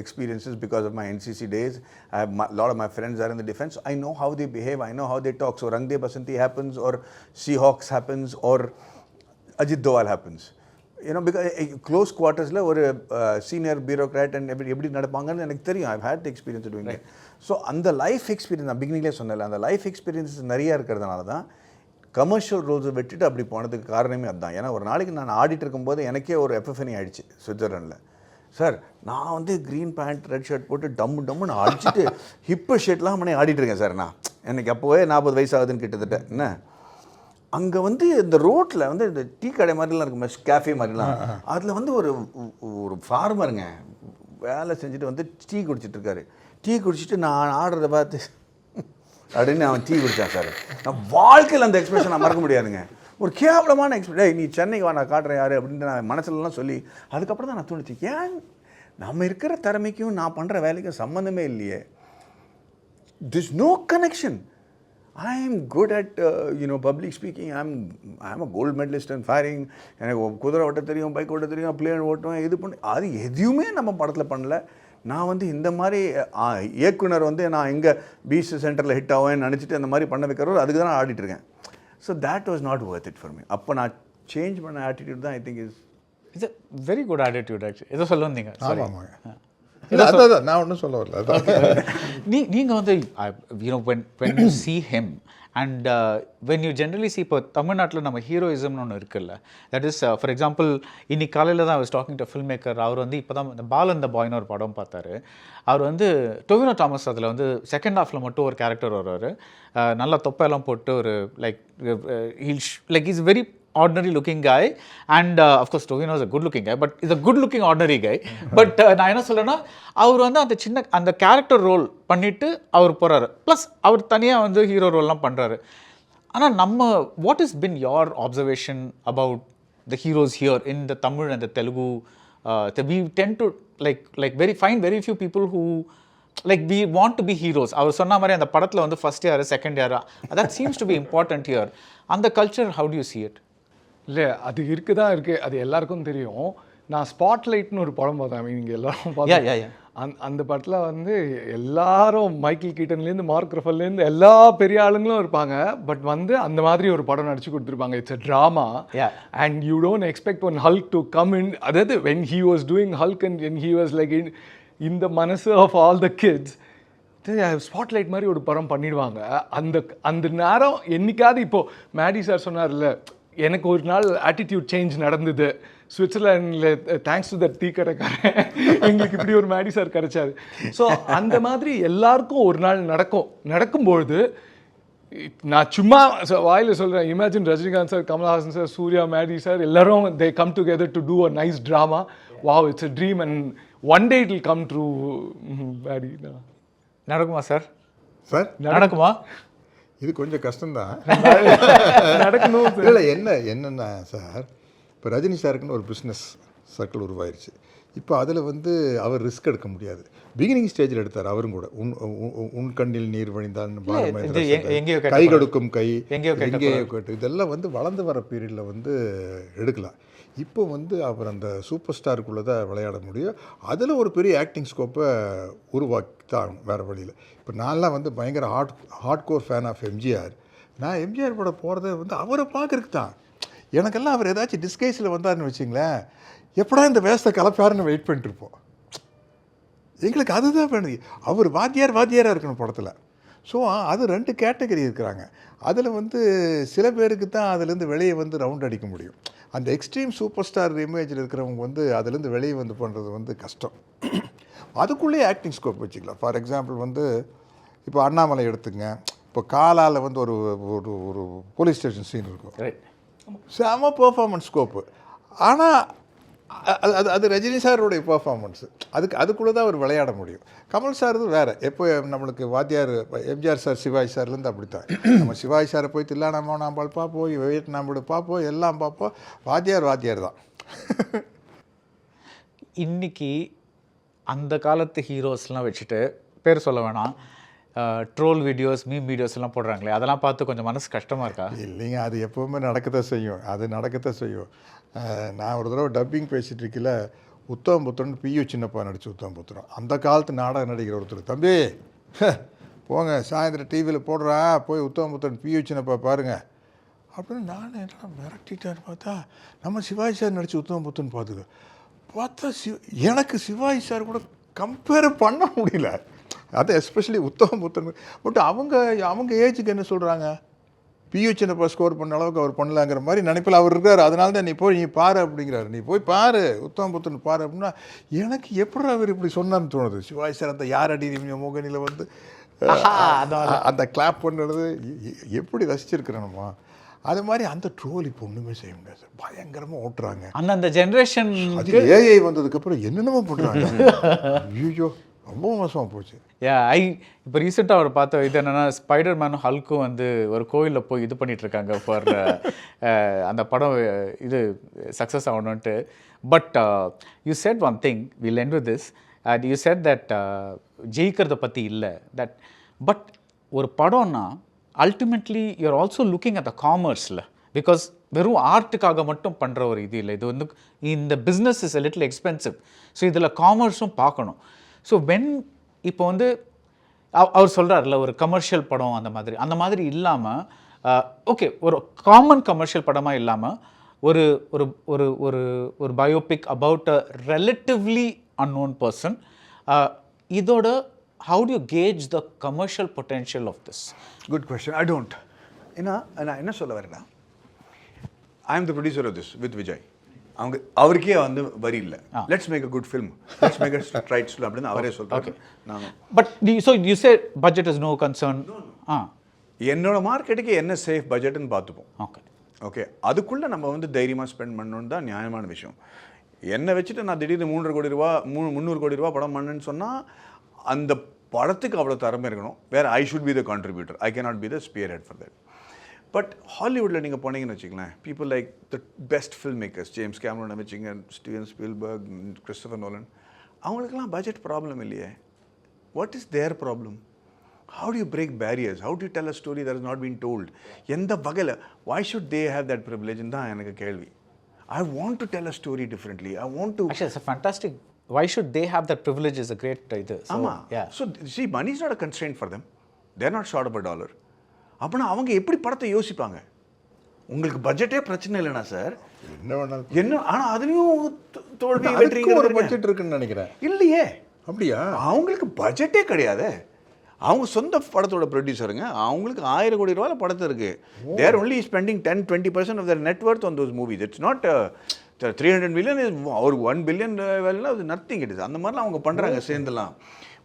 experiences because of my NCC days. I have a lot of my friends are in the defense. I know how they behave. I know how they talk. So Rang De Basanti happens, or Seahawks happens, or Ajit Doval happens. You know, because close quarters la ஒரு senior bureaucrat and எப்படி நடப்பாங்கன்னு எனக்கு தெரியும். I've had the experience of doing that. So அந்த life experience நான் பிகினிங்லேயே சொன்னல, அந்த life experiences நிறையா இருக்கிறதுனால தான் கமர்ஷியல் ரோல்ஸை விட்டுட்டு அப்படி போனதுக்கு காரணமே அதுதான். ஏன்னா ஒரு நாளைக்கு நான் ஆடிட்டு இருக்கும்போது எனக்கே ஒரு எஃப்எஃப்எனி ஆயிடுச்சு சுவிட்சர்லாண்டில். சார் நான் வந்து க்ரீன் பேண்ட் ரெட் ஷர்ட் போட்டு டம்முன்னு அடிச்சுட்டு ஹிப்பு ஷர்ட்லாம் பண்ணி ஆடிட்டுருக்கேன் சார். நான் எனக்கு அப்போவே 40 வயசு ஆகுதுன்னு கிட்டத்தட்ட. என்ன அங்கே வந்து இந்த ரோட்டில் வந்து இந்த டீ கடை மாதிரிலாம் இருக்குமே, கேஃபே மாதிரிலாம், அதில் வந்து ஒரு ஃபார்மருங்க வேலை செஞ்சுட்டு வந்து டீ குடிச்சிட்ருக்காரு. டீ குடிச்சிட்டு நான் ஆடுறதை பார்த்து அப்படின்னு அவன் டீ குடித்தான் சார். நான் வாழ்க்கையில் அந்த எக்ஸ்பிரஷன் நான் மறக்க முடியாதுங்க. ஒரு கேவலமான எக்ஸ்பிரஷன். நீ சென்னைக்கு வா, நான் காட்டுறேன் யார் அப்படின்ட்டு நான் மனசுலலாம் சொல்லி அதுக்கப்புறம் தான் நான் தோணுச்சு, ஏன் நம்ம இருக்கிற திறமைக்கும் நான் பண்ணுற வேலைக்கும் சம்மந்தமே இல்லையே. This no connection. I am good at public speaking. I'm a gold medalist in firing. எனக்கு குதிரை ஓட்ட தெரியும், பைக் ஓட்ட தெரியும், பிளேன் ஓட்டுவேன், இது பண்ணி அது எதுவுமே நம்ம படத்தில் பண்ணல. நான் வந்து இந்த மாதிரி இயக்குனர் வந்து நான் எங்கே பீச் சென்டரில் ஹிட் ஆவேன்னு நினச்சிட்டு அந்த மாதிரி பண்ண வைக்கிறோம், அதுக்கு தான் நான் ஆடிட்டுருக்கேன். So that was not worth it for me. அப்போ நான் சேஞ்ச் பண்ண ஆட்டிடியூட் தான் I think it's very good attitude. Actually ஏதோ சொல்ல வந்தீங்க. ஆமாங்க. இல்லை அதான் நான் ஒன்றும் சொல்ல வரல. நீங்கள் வந்து when you see him and when you generally see இப்போ தமிழ்நாட்டில் நம்ம ஹீரோயிசம்னு ஒன்று இருக்குல்ல, தட் இஸ் ஃபார் எக்ஸாம்பிள் இன்னைக்கு காலையில் தான் I was talking to a filmmaker. அவர் வந்து இப்போ தான் இந்த பால் அண்ட் த பாய்னு ஒரு படம் பார்த்தாரு. அவர் வந்து டொவினோ தாமஸ் அதில் வந்து செகண்ட் ஹாஃபில் மட்டும் ஒரு கேரக்டர் வருவார். நல்லா தொப்பையெல்லாம் போட்டு ஒரு like is very ordinary looking guy, and of course Tovino is a good looking guy, but he's a good looking ordinary guy. But நான் என்ன சொல்றேன்னா, அவர் வந்து அந்த சின்ன அந்த கேரக்டர் ரோல் பண்ணிட்டு அவர் போறாரு, ப்ளஸ் அவர் தனியாக வந்து ஹீரோ ரோல்லாம் பண்ணுறாரு. ஆனால் நம்ம what is been your observation about the heroes here in the Tamil and the Telugu? We tend to find very few people who we want to be heroes. அவர் சொன்ன மாதிரி அந்த படத்தில் வந்து first year second year that seems to be important here. அந்த culture, how do you see it? இல்லை, அது இருக்குது. அது எல்லாருக்கும் தெரியும். நான் ஸ்பாட்லைட்னு ஒரு படம் பார்த்தேன். நீங்கள் எல்லாரும் பார்த்தேன். அந்த படத்தில் வந்து எல்லாரும் மைக்கேல் கீட்டன்லேருந்து மார்க் ரஃபல்லேருந்து எல்லா பெரிய ஆளுங்களும் இருப்பாங்க. பட் வந்து அந்த மாதிரி ஒரு படம் நடிச்சு கொடுத்துருப்பாங்க. It's a drama and you don't expect one Hulk to come in. அதாவது when he was doing Hulk and when he was like in the மனசு of all the kids, spotlight மாதிரி ஒரு படம் பண்ணிடுவாங்க. அந்த நேரம் என்னைக்காவது இப்போது மேடி சார் சொன்னார்ல, எனக்கு ஒரு நாள் ஆட்டிடியூட் சேஞ்ச் நடந்தது சுவிட்சர்லாண்டில், தேங்க்ஸ் டு தட் டீ கடைக்காரன் எங்களுக்கு இப்படி ஒரு மேடி சார் கிடைச்சாரு. ஸோ அந்த மாதிரி எல்லாருக்கும் ஒரு நாள் நடக்கும்பொழுது நான் சும்மா வாயில் சொல்கிறேன், imagine Rajinikanth sir, Kamal Haasan sir, Suriya, Maddy sir எல்லாரும் they come together to do a nice drama. Wow, it's a dream and one day it will come true. Maddy நடக்குமா சார்? சார் நடக்குமா? இது கொஞ்சம் கஷ்டம்தான் நடக்கணும். இல்லை என்னென்னா சார், இப்போ ரஜினி சாருக்குன்னு ஒரு பிஸ்னஸ் சர்க்கிள் உருவாயிருச்சு. இப்போ அதில் வந்து அவர் ரிஸ்க் எடுக்க முடியாது. பிகினிங் ஸ்டேஜில் எடுத்தார் அவரும் கூட. உன் கண்ணில் நீர் வழிந்தான், கை கொடுக்கும் கை, எங்கேயோ கேட்டு, இதெல்லாம் வந்து வளர்ந்து வர பீரியடில் வந்து எடுக்கலாம். இப்போ வந்து அவர் அந்த சூப்பர் ஸ்டாருக்குள்ளே தான் விளையாட முடியும். அதில் ஒரு பெரிய ஆக்டிங் ஸ்கோப்பை உருவாக்கி தான் வேறு வழியில். இப்போ நான்லாம் வந்து பயங்கர hard core fan of MGR. நான் எம்ஜிஆர் படம் போகிறத வந்து அவரை பார்க்குறதுக்கு தான். எனக்கெல்லாம் அவர் ஏதாச்சும் டிஸ்கைஸில் வந்தார்னு வச்சிங்களேன், எப்படா இந்த வேஸ்ட்டை கலப்பாருன்னு வெயிட் பண்ணிட்டுருப்போம். எங்களுக்கு அதுதான் வேணும். அவர் வாத்தியாராக இருக்கணும் படத்தில். ஸோ அது 2 கேட்டகரி இருக்கிறாங்க. அதில் வந்து சில பேருக்கு தான் அதுலேருந்து வெளியே வந்து ரவுண்ட் அடிக்க முடியும். அந்த எக்ஸ்ட்ரீம் சூப்பர் ஸ்டார் இமேஜில் இருக்கிறவங்க வந்து அதுலேருந்து வெளியே வந்து பண்ணுறது வந்து கஷ்டம். அதுக்குள்ளேயே ஆக்டிங் ஸ்கோப் வச்சுக்கலாம். ஃபார் எக்ஸாம்பிள் வந்து இப்போ அண்ணாமலை எடுத்துங்க, இப்போ காலால் வந்து ஒரு ஒரு ஒரு போலீஸ் ஸ்டேஷன் சீன் இருக்கும், ரைட். செம பெர்ஃபார்மன்ஸ் ஸ்கோப்பு. ஆனால் அது அது ரஜினி சாரோடைய பெர்ஃபார்மன்ஸு, அதுக்குள்ளே தான் அவர் விளையாட முடியும். கமல் சார் இது வேறு. எப்போ நம்மளுக்கு வாத்தியார் எம்ஜிஆர் சார் சிவாஜி சார்லேருந்து அப்படி தான். நம்ம சிவாஜி சாரை போய் தில்லானாமோ நாம்பால் பார்ப்போம், வியட்நாம்போடு பார்ப்போம், எல்லாம் பார்ப்போம். வாத்தியார் தான். இன்னைக்கு அந்த காலத்து ஹீரோஸ்லாம் வச்சுட்டு பேர் சொல்ல வேணாம், ட்ரோல் வீடியோஸ், மீம் வீடியோஸ்லாம் போடுறாங்களே, அதெல்லாம் பார்த்து கொஞ்சம் மனசு கஷ்டமாக இருக்கா? இல்லைங்க, அது எப்போவுமே நடக்கத்தான் செய்யும். நான் ஒரு தடவை டப்பிங் பேசிகிட்டு இருக்கல, உத்தம் புத்திரன் பியு சின்னப்பா நடிச்சு உத்தம் புத்திரன், அந்த காலத்து நாடக நடிகர் ஒருத்தர், தம்பி போங்க சாயந்தரம் டிவியில் போடுறா, போய் உத்தம் புத்திரன் பியு சின்னப்பா பாருங்கள் அப்படின்னு. நான் என்ன மிரட்டிட்டான்னு பார்த்தா நம்ம சிவாஜி சார் நடிச்சு உத்தம் புத்திரன் பார்த்தா எனக்கு சிவாஜி சார் கூட கம்பேர் பண்ண முடியல. அது எஸ்பெஷலி உத்தம் புத்திரன். பட் அவங்க ஏஜுக்கு என்ன சொல்கிறாங்க, பியூ சின்னப்பா ஸ்கோர் பண்ண அளவுக்கு அவர் பண்ணலாங்கிற மாதிரி நினைப்பில் அவர் இருக்கார். அதனால தான் நீ பாரு அப்படிங்கிறாரு. நீ போய் பாரு, உத்தம புத்தன் பாரு அப்படின்னா எனக்கு எப்படி அவர் இப்படி சொன்னான்னு தோணுது. சிவாஜி சார் அந்த யார் அடி மோகனியில் வந்து அந்த கிளாப் பண்ணுறது எப்படி ரசிச்சிருக்கிறேன்மா, அது மாதிரி அந்த ட்ரோல் இப்போ ஒன்றுமே செய்ய முடியாது சார். பயங்கரமாக ஓட்டுறாங்க. அந்த ஜென்ரேஷன் அது ஏஐ வந்ததுக்கப்புறம் என்னென்னமோ பண்ணுறாங்க. ஐயோ ரொம்ப மோசமாக போச்சு. இப்போ ரீசெண்டாக அவர் பார்த்த இது என்னென்னா, ஸ்பைடர்மேனும் ஹல்க்கும் வந்து ஒரு கோயிலில் போய் இது பண்ணிகிட்ருக்காங்க ஃபார் அந்த படம் இது சக்ஸஸ் ஆகணுன்ட்டு. But you said one thing, will end with this, and you said that ஜெயிக்கிறத பற்றி இல்லை தட், பட் ஒரு படம்னா ultimately you're also looking at the காமர்ஸில், பிகாஸ் வெறும் ஆர்ட்டுக்காக மட்டும் பண்ணுற ஒரு இது இல்லை. இது வந்து இந்த business is a little expensive. So இதில் காமர்ஸும் பார்க்கணும். ஸோ வென் இப்போ வந்து அவர் சொல்கிறார்ல ஒரு கமர்ஷியல் படம் அந்த மாதிரி இல்லாமல், ஓகே ஒரு காமன் கமர்ஷியல் படமாக இல்லாமல் ஒரு ஒரு ஒரு ஒரு ஒரு biopic about a relatively unknown person, இதோட how do you gauge the commercial potential of this? Good question. I don't. ஏன்னா நான் என்ன சொல்ல வரேன்னா, I am the producer of this with Vijay. அவருக்கே வந்து வரி இல்லை, let's make a good film, let's make a right story அப்படின்னு அவரே சொல்றாரு. நாங்கள் but so you say budget is no concern. என்னோட மார்க்கெட்டுக்கு என்ன சேஃப் பட்ஜெட்னு பார்த்துப்போம். ஓகே, அதுக்குள்ளே நம்ம வந்து தைரியமாக ஸ்பெண்ட் பண்ணணுன்னு தான் நியாயமான விஷயம். என்னை வச்சுட்டு நான் திடீர்னு 300 கோடி ரூபா 300 கோடி ரூபா படம் பண்ணேன்னு சொன்னால் அந்த படத்துக்கு அவ்வளோ திறமை இருக்கணும். வேறு I should be the contributor, I cannot be the spear head for that. But ஹாலிவுட்டில் நீங்கள் போனீங்கன்னு வச்சுங்களேன், people like the best film makers, James Cameron வச்சுங்க, ஸ்டீவன் ஸ்பீல்பர்க், கிறிஸ்டோபர் நோலன், அவங்களுக்கெல்லாம் பட்ஜெட் ப்ராப்ளம் இல்லையே. What is their problem? How do you break barriers? How do you tell a story that has not been told? எந்த வகையில் why should they have that privilege? தான் எனக்கு கேள்வி. I want to tell a story differently. I want to... Actually, it's a fantastic... Why should they have that privilege is a great idea. So, yeah. So, see, money is not a constraint for them. They're not short of a dollar. அப்படின்னா அவங்க எப்படி படத்தை யோசிப்பாங்க? உங்களுக்கு பட்ஜெட்டே பிரச்சனை இல்லைனா sir, என்ன வேணாலும் என்ன, ஆனால் அதுலேயும் தோல்வி வெற்றிங்க ஒரு பட்ஜெட் இருக்குன்னு நினைக்கிறேன். இல்லையே. அப்படியா? அவங்களுக்கு பட்ஜெட்டே கிடையாது. அவங்க சொந்த படத்தோட ப்ரொடியூசருங்க, அவங்களுக்கு 1000 கோடி ரூபாயில் படத்தை இருக்குது. They're only spending 10-20% of their net worth on those movies. It's not 300 million ஒரு 1 billion வேலைனா அது நத்திங். இட் இஸ் அந்த மாதிரிலாம் அவங்க பண்ணுறாங்க சேர்ந்துலாம்.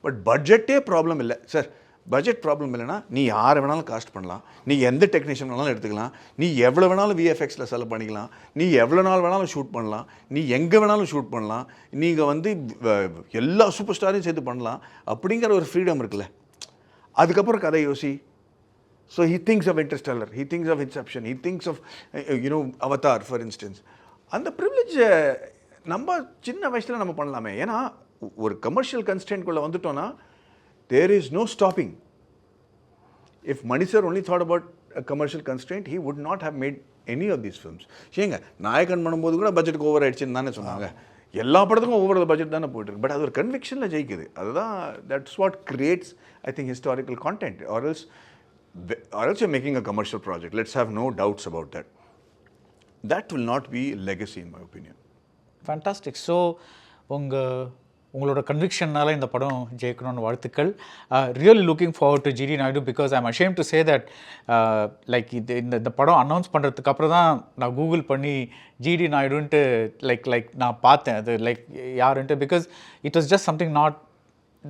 பட் பட்ஜெட்டே ப்ராப்ளம் இல்லை சார். பட்ஜெட் ப்ராப்ளம் இல்லைனா நீ யாரை வேணாலும் காஸ்ட் பண்ணலாம், நீ எந்த டெக்னீஷியன் வேணாலும் எடுத்துக்கலாம், நீ எவ்வளோ வேணாலும் விஎஃப்எக்ஸில் செலவு பண்ணிக்கலாம், நீ எவ்வளோ நாள் வேணாலும் ஷூட் பண்ணலாம், நீ எங்கே வேணாலும் ஷூட் பண்ணலாம், நீங்கள் வந்து எல்லா சூப்பர் ஸ்டாரையும் சேர்த்து பண்ணலாம் அப்படிங்கிற ஒரு ஃப்ரீடம் இருக்குல்ல. அதுக்கப்புறம் கதை யோசி. So he thinks of Interstellar, he thinks of Inception, he thinks of Avatar for instance. அந்த ப்ரிவிலேஜை நம்ம சின்ன வயசில் நம்ம பண்ணலாமே. ஏன்னா ஒரு கமர்ஷியல் கன்ஸ்டன்ட்குள்ளே வந்துட்டோன்னா there is no stopping. If Mani sir only thought about a commercial constraint, he would not have made any of these films. ஏங்க நாயகன் பண்ணும்போது கூட பட்ஜெட்டுக்கு ஓவர் ஆயிடுச்சுன்னு தானே சொன்னாங்க. எல்லா படத்துக்கும் ஓவர் பட்ஜெட் தானே போயிட்டு இருக்கு. பட் அது ஒரு கன்விக்ஷனில் ஜெயிக்குது. அதுதான் that's what creates I think historical content. or else you're making a commercial project. Let's have no doubts about that. That will not be legacy in my opinion. Fantastic. So உங்களோட கன்விக்ஷனால் இந்த படம் ஜெயிக்கணும்னு வாழ்த்துக்கள். Really looking forward to GD Naidu, because I'm ashamed to say that like இந்த படம் announce பண்ணுறதுக்கு அப்புறம் தான் நான் கூகுள் பண்ணி ஜிடி நாயுடுன்ட்டு லைக் நான் பார்த்தேன் அது லைக் யாருன்ட்டு. Because it was just something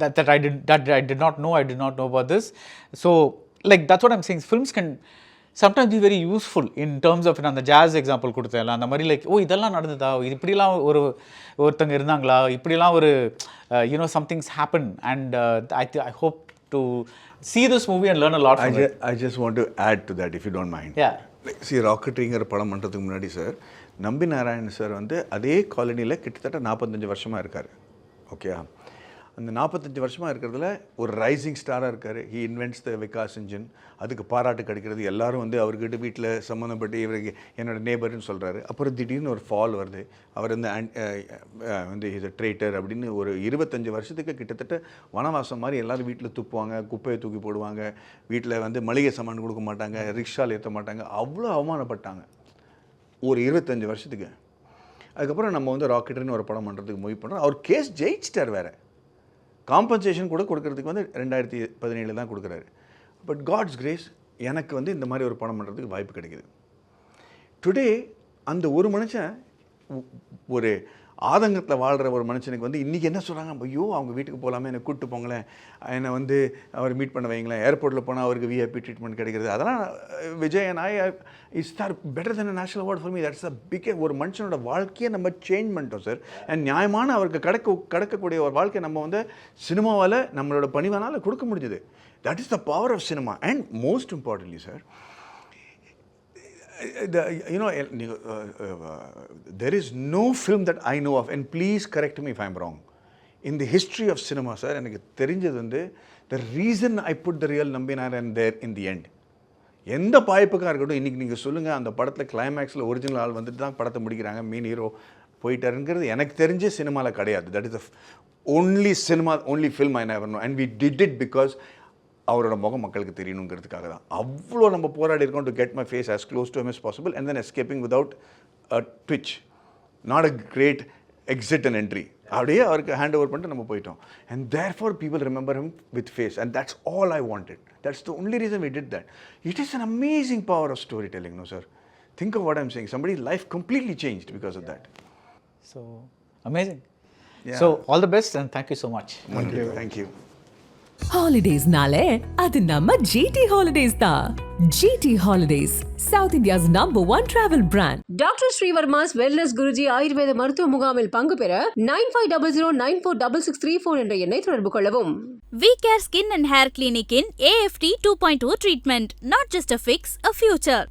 that I did not know. I did not know about this. So like that's what I'm saying. Films can sometimes be very useful in terms of அந்த ஜாஸ் example கொடுத்தேன் அந்த மாதிரி like oh இதெல்லாம் நடந்ததா இப்படிலாம் ஒருத்தங்க இருந்தாங்களா இப்படிலாம் ஒரு something's happened and I hope to see this movie and learn a lot from it. I just want to add to that if you don't mind. Yeah. See, ராக்கெட்ரிங்கிற படம் பண்ணுறதுக்கு முன்னாடி சார் நம்பி நாராயண் சார் வந்து அதே காலனியில் கிட்டத்தட்ட 45 வருஷமாக இருக்கார். ஓகே, அந்த 45 வருஷமாக இருக்கிறதுல ஒரு ரைசிங் ஸ்டாராக இருக்கார். He invents the Vikas engine. அதுக்கு பாராட்டு கிடைக்கிறது. எல்லாரும் வந்து அவர்கிட்ட வீட்டில் சம்மந்தப்பட்டு இவருக்கு என்னோடய நேபர்னு சொல்கிறாரு. அப்புறம் திடீர்னு ஒரு ஃபால் வருது. அவர் வந்து இஸ் அ ட்ரேட்டர் அப்படின்னு ஒரு 25 வருஷத்துக்கு கிட்டத்தட்ட வனவாசம் மாதிரி எல்லோரும் வீட்டில் துப்புவாங்க, குப்பையை தூக்கி போடுவாங்க, வீட்டில் வந்து மளிகை சாமான் கொடுக்க மாட்டாங்க, ரிக்ஷாவில் ஏற்ற மாட்டாங்க. அவ்வளோ அவமானப்பட்டாங்க ஒரு 25 வருஷத்துக்கு. அதுக்கப்புறம் நம்ம வந்து ராக்கெட்ரின்னு ஒரு படம் பண்ணுறதுக்கு மூவி பண்ணுறோம். அவர் கேஸ் ஜெயிச்சிட்டார். வேறு காம்பன்சேஷன் கூட கொடுக்கறதுக்கு வந்து 2017 தான் கொடுக்குறாரு. பட் காட்ஸ் கிரேஸ் எனக்கு வந்து இந்த மாதிரி ஒரு படம் பண்ணுறதுக்கு வாய்ப்பு கிடைக்குது. டுடே அந்த ஒரு மனுஷன் ஒரு ஆதங்கத்தில் வாழ்கிற ஒரு மனுஷனுக்கு வந்து இன்றைக்கி என்ன சொல்கிறாங்க, ஐயோ அவங்க வீட்டுக்கு போகலாமே, என்னை கூப்பிட்டு போங்களேன், என்னை வந்து அவர் மீட் பண்ண வைங்களேன், ஏர்போர்ட்டில் போனால் அவருக்கு விஐபி ட்ரீட்மெண்ட் கிடைக்கிறது. அதெல்லாம் Vijay and I is are better then national award for me. That's a big. ஒரு மனுஷனோட வாழ்க்கையை நம்ம சேஞ்ச் பண்ணிட்டோம் சார். அண்ட் நியாயமான அவருக்கு கிடைக்கக்கூடிய ஒரு வாழ்க்கை நம்ம வந்து சினிமாவால் நம்மளோட பணிவானால் கொடுக்க முடிஞ்சுது. That is the power of cinema. And most importantly sir, there is no film that I know of, and please correct me if I'm wrong, in the history of cinema sir, எனக்கு தெரிஞ்சது வந்து the reason I put the real Nambi Narayan there in the end, எந்த பாய்ப்புக்காக இருக்கட்டும், இன்றைக்கி நீங்கள் சொல்லுங்கள் அந்த படத்தில் கிளைமேக்ஸில் ஒரிஜினல் ஆள் வந்துட்டு தான் படத்தை முடிக்கிறாங்க, மெயின் ஹீரோ போயிட்டாருங்கிறது எனக்கு தெரிஞ்ச சினிமாவில் கிடையாது. That is the only film I never know, and we did it because அவரோட முகம் மக்களுக்கு தெரியணுங்கிறதுக்காக தான் அவ்வளோ நம்ம போராடி இருக்கோம் to get my face as close to him as possible and then escaping without a twitch. Not a great exit and entry. அப்படியே அவருக்கு ஹேண்ட் ஓவர் பண்ணிட்டு நம்ம போயிட்டோம். And therefore people remember him with face, and that's all I wanted. That's the only reason we did that. It is an amazing power of storytelling, no sir. Think of what I'm saying. Somebody's life completely changed because of that. So amazing. Yeah. So all the best and thank you so much. Thank you. Holidays-nale adu namma GT Holidays da. GT Holidays, South India's #1 travel brand. Doctor Srivarma's wellness Guruji ஆயுர்வேத மருத்துவ முகாமில் பங்கு பெற 9500946634 என்ற எண்ணை தொடர்பு கொள்ளவும். We Care Skin and Hair Clinic in AFT 2.0 treatment, not just a fix, a future.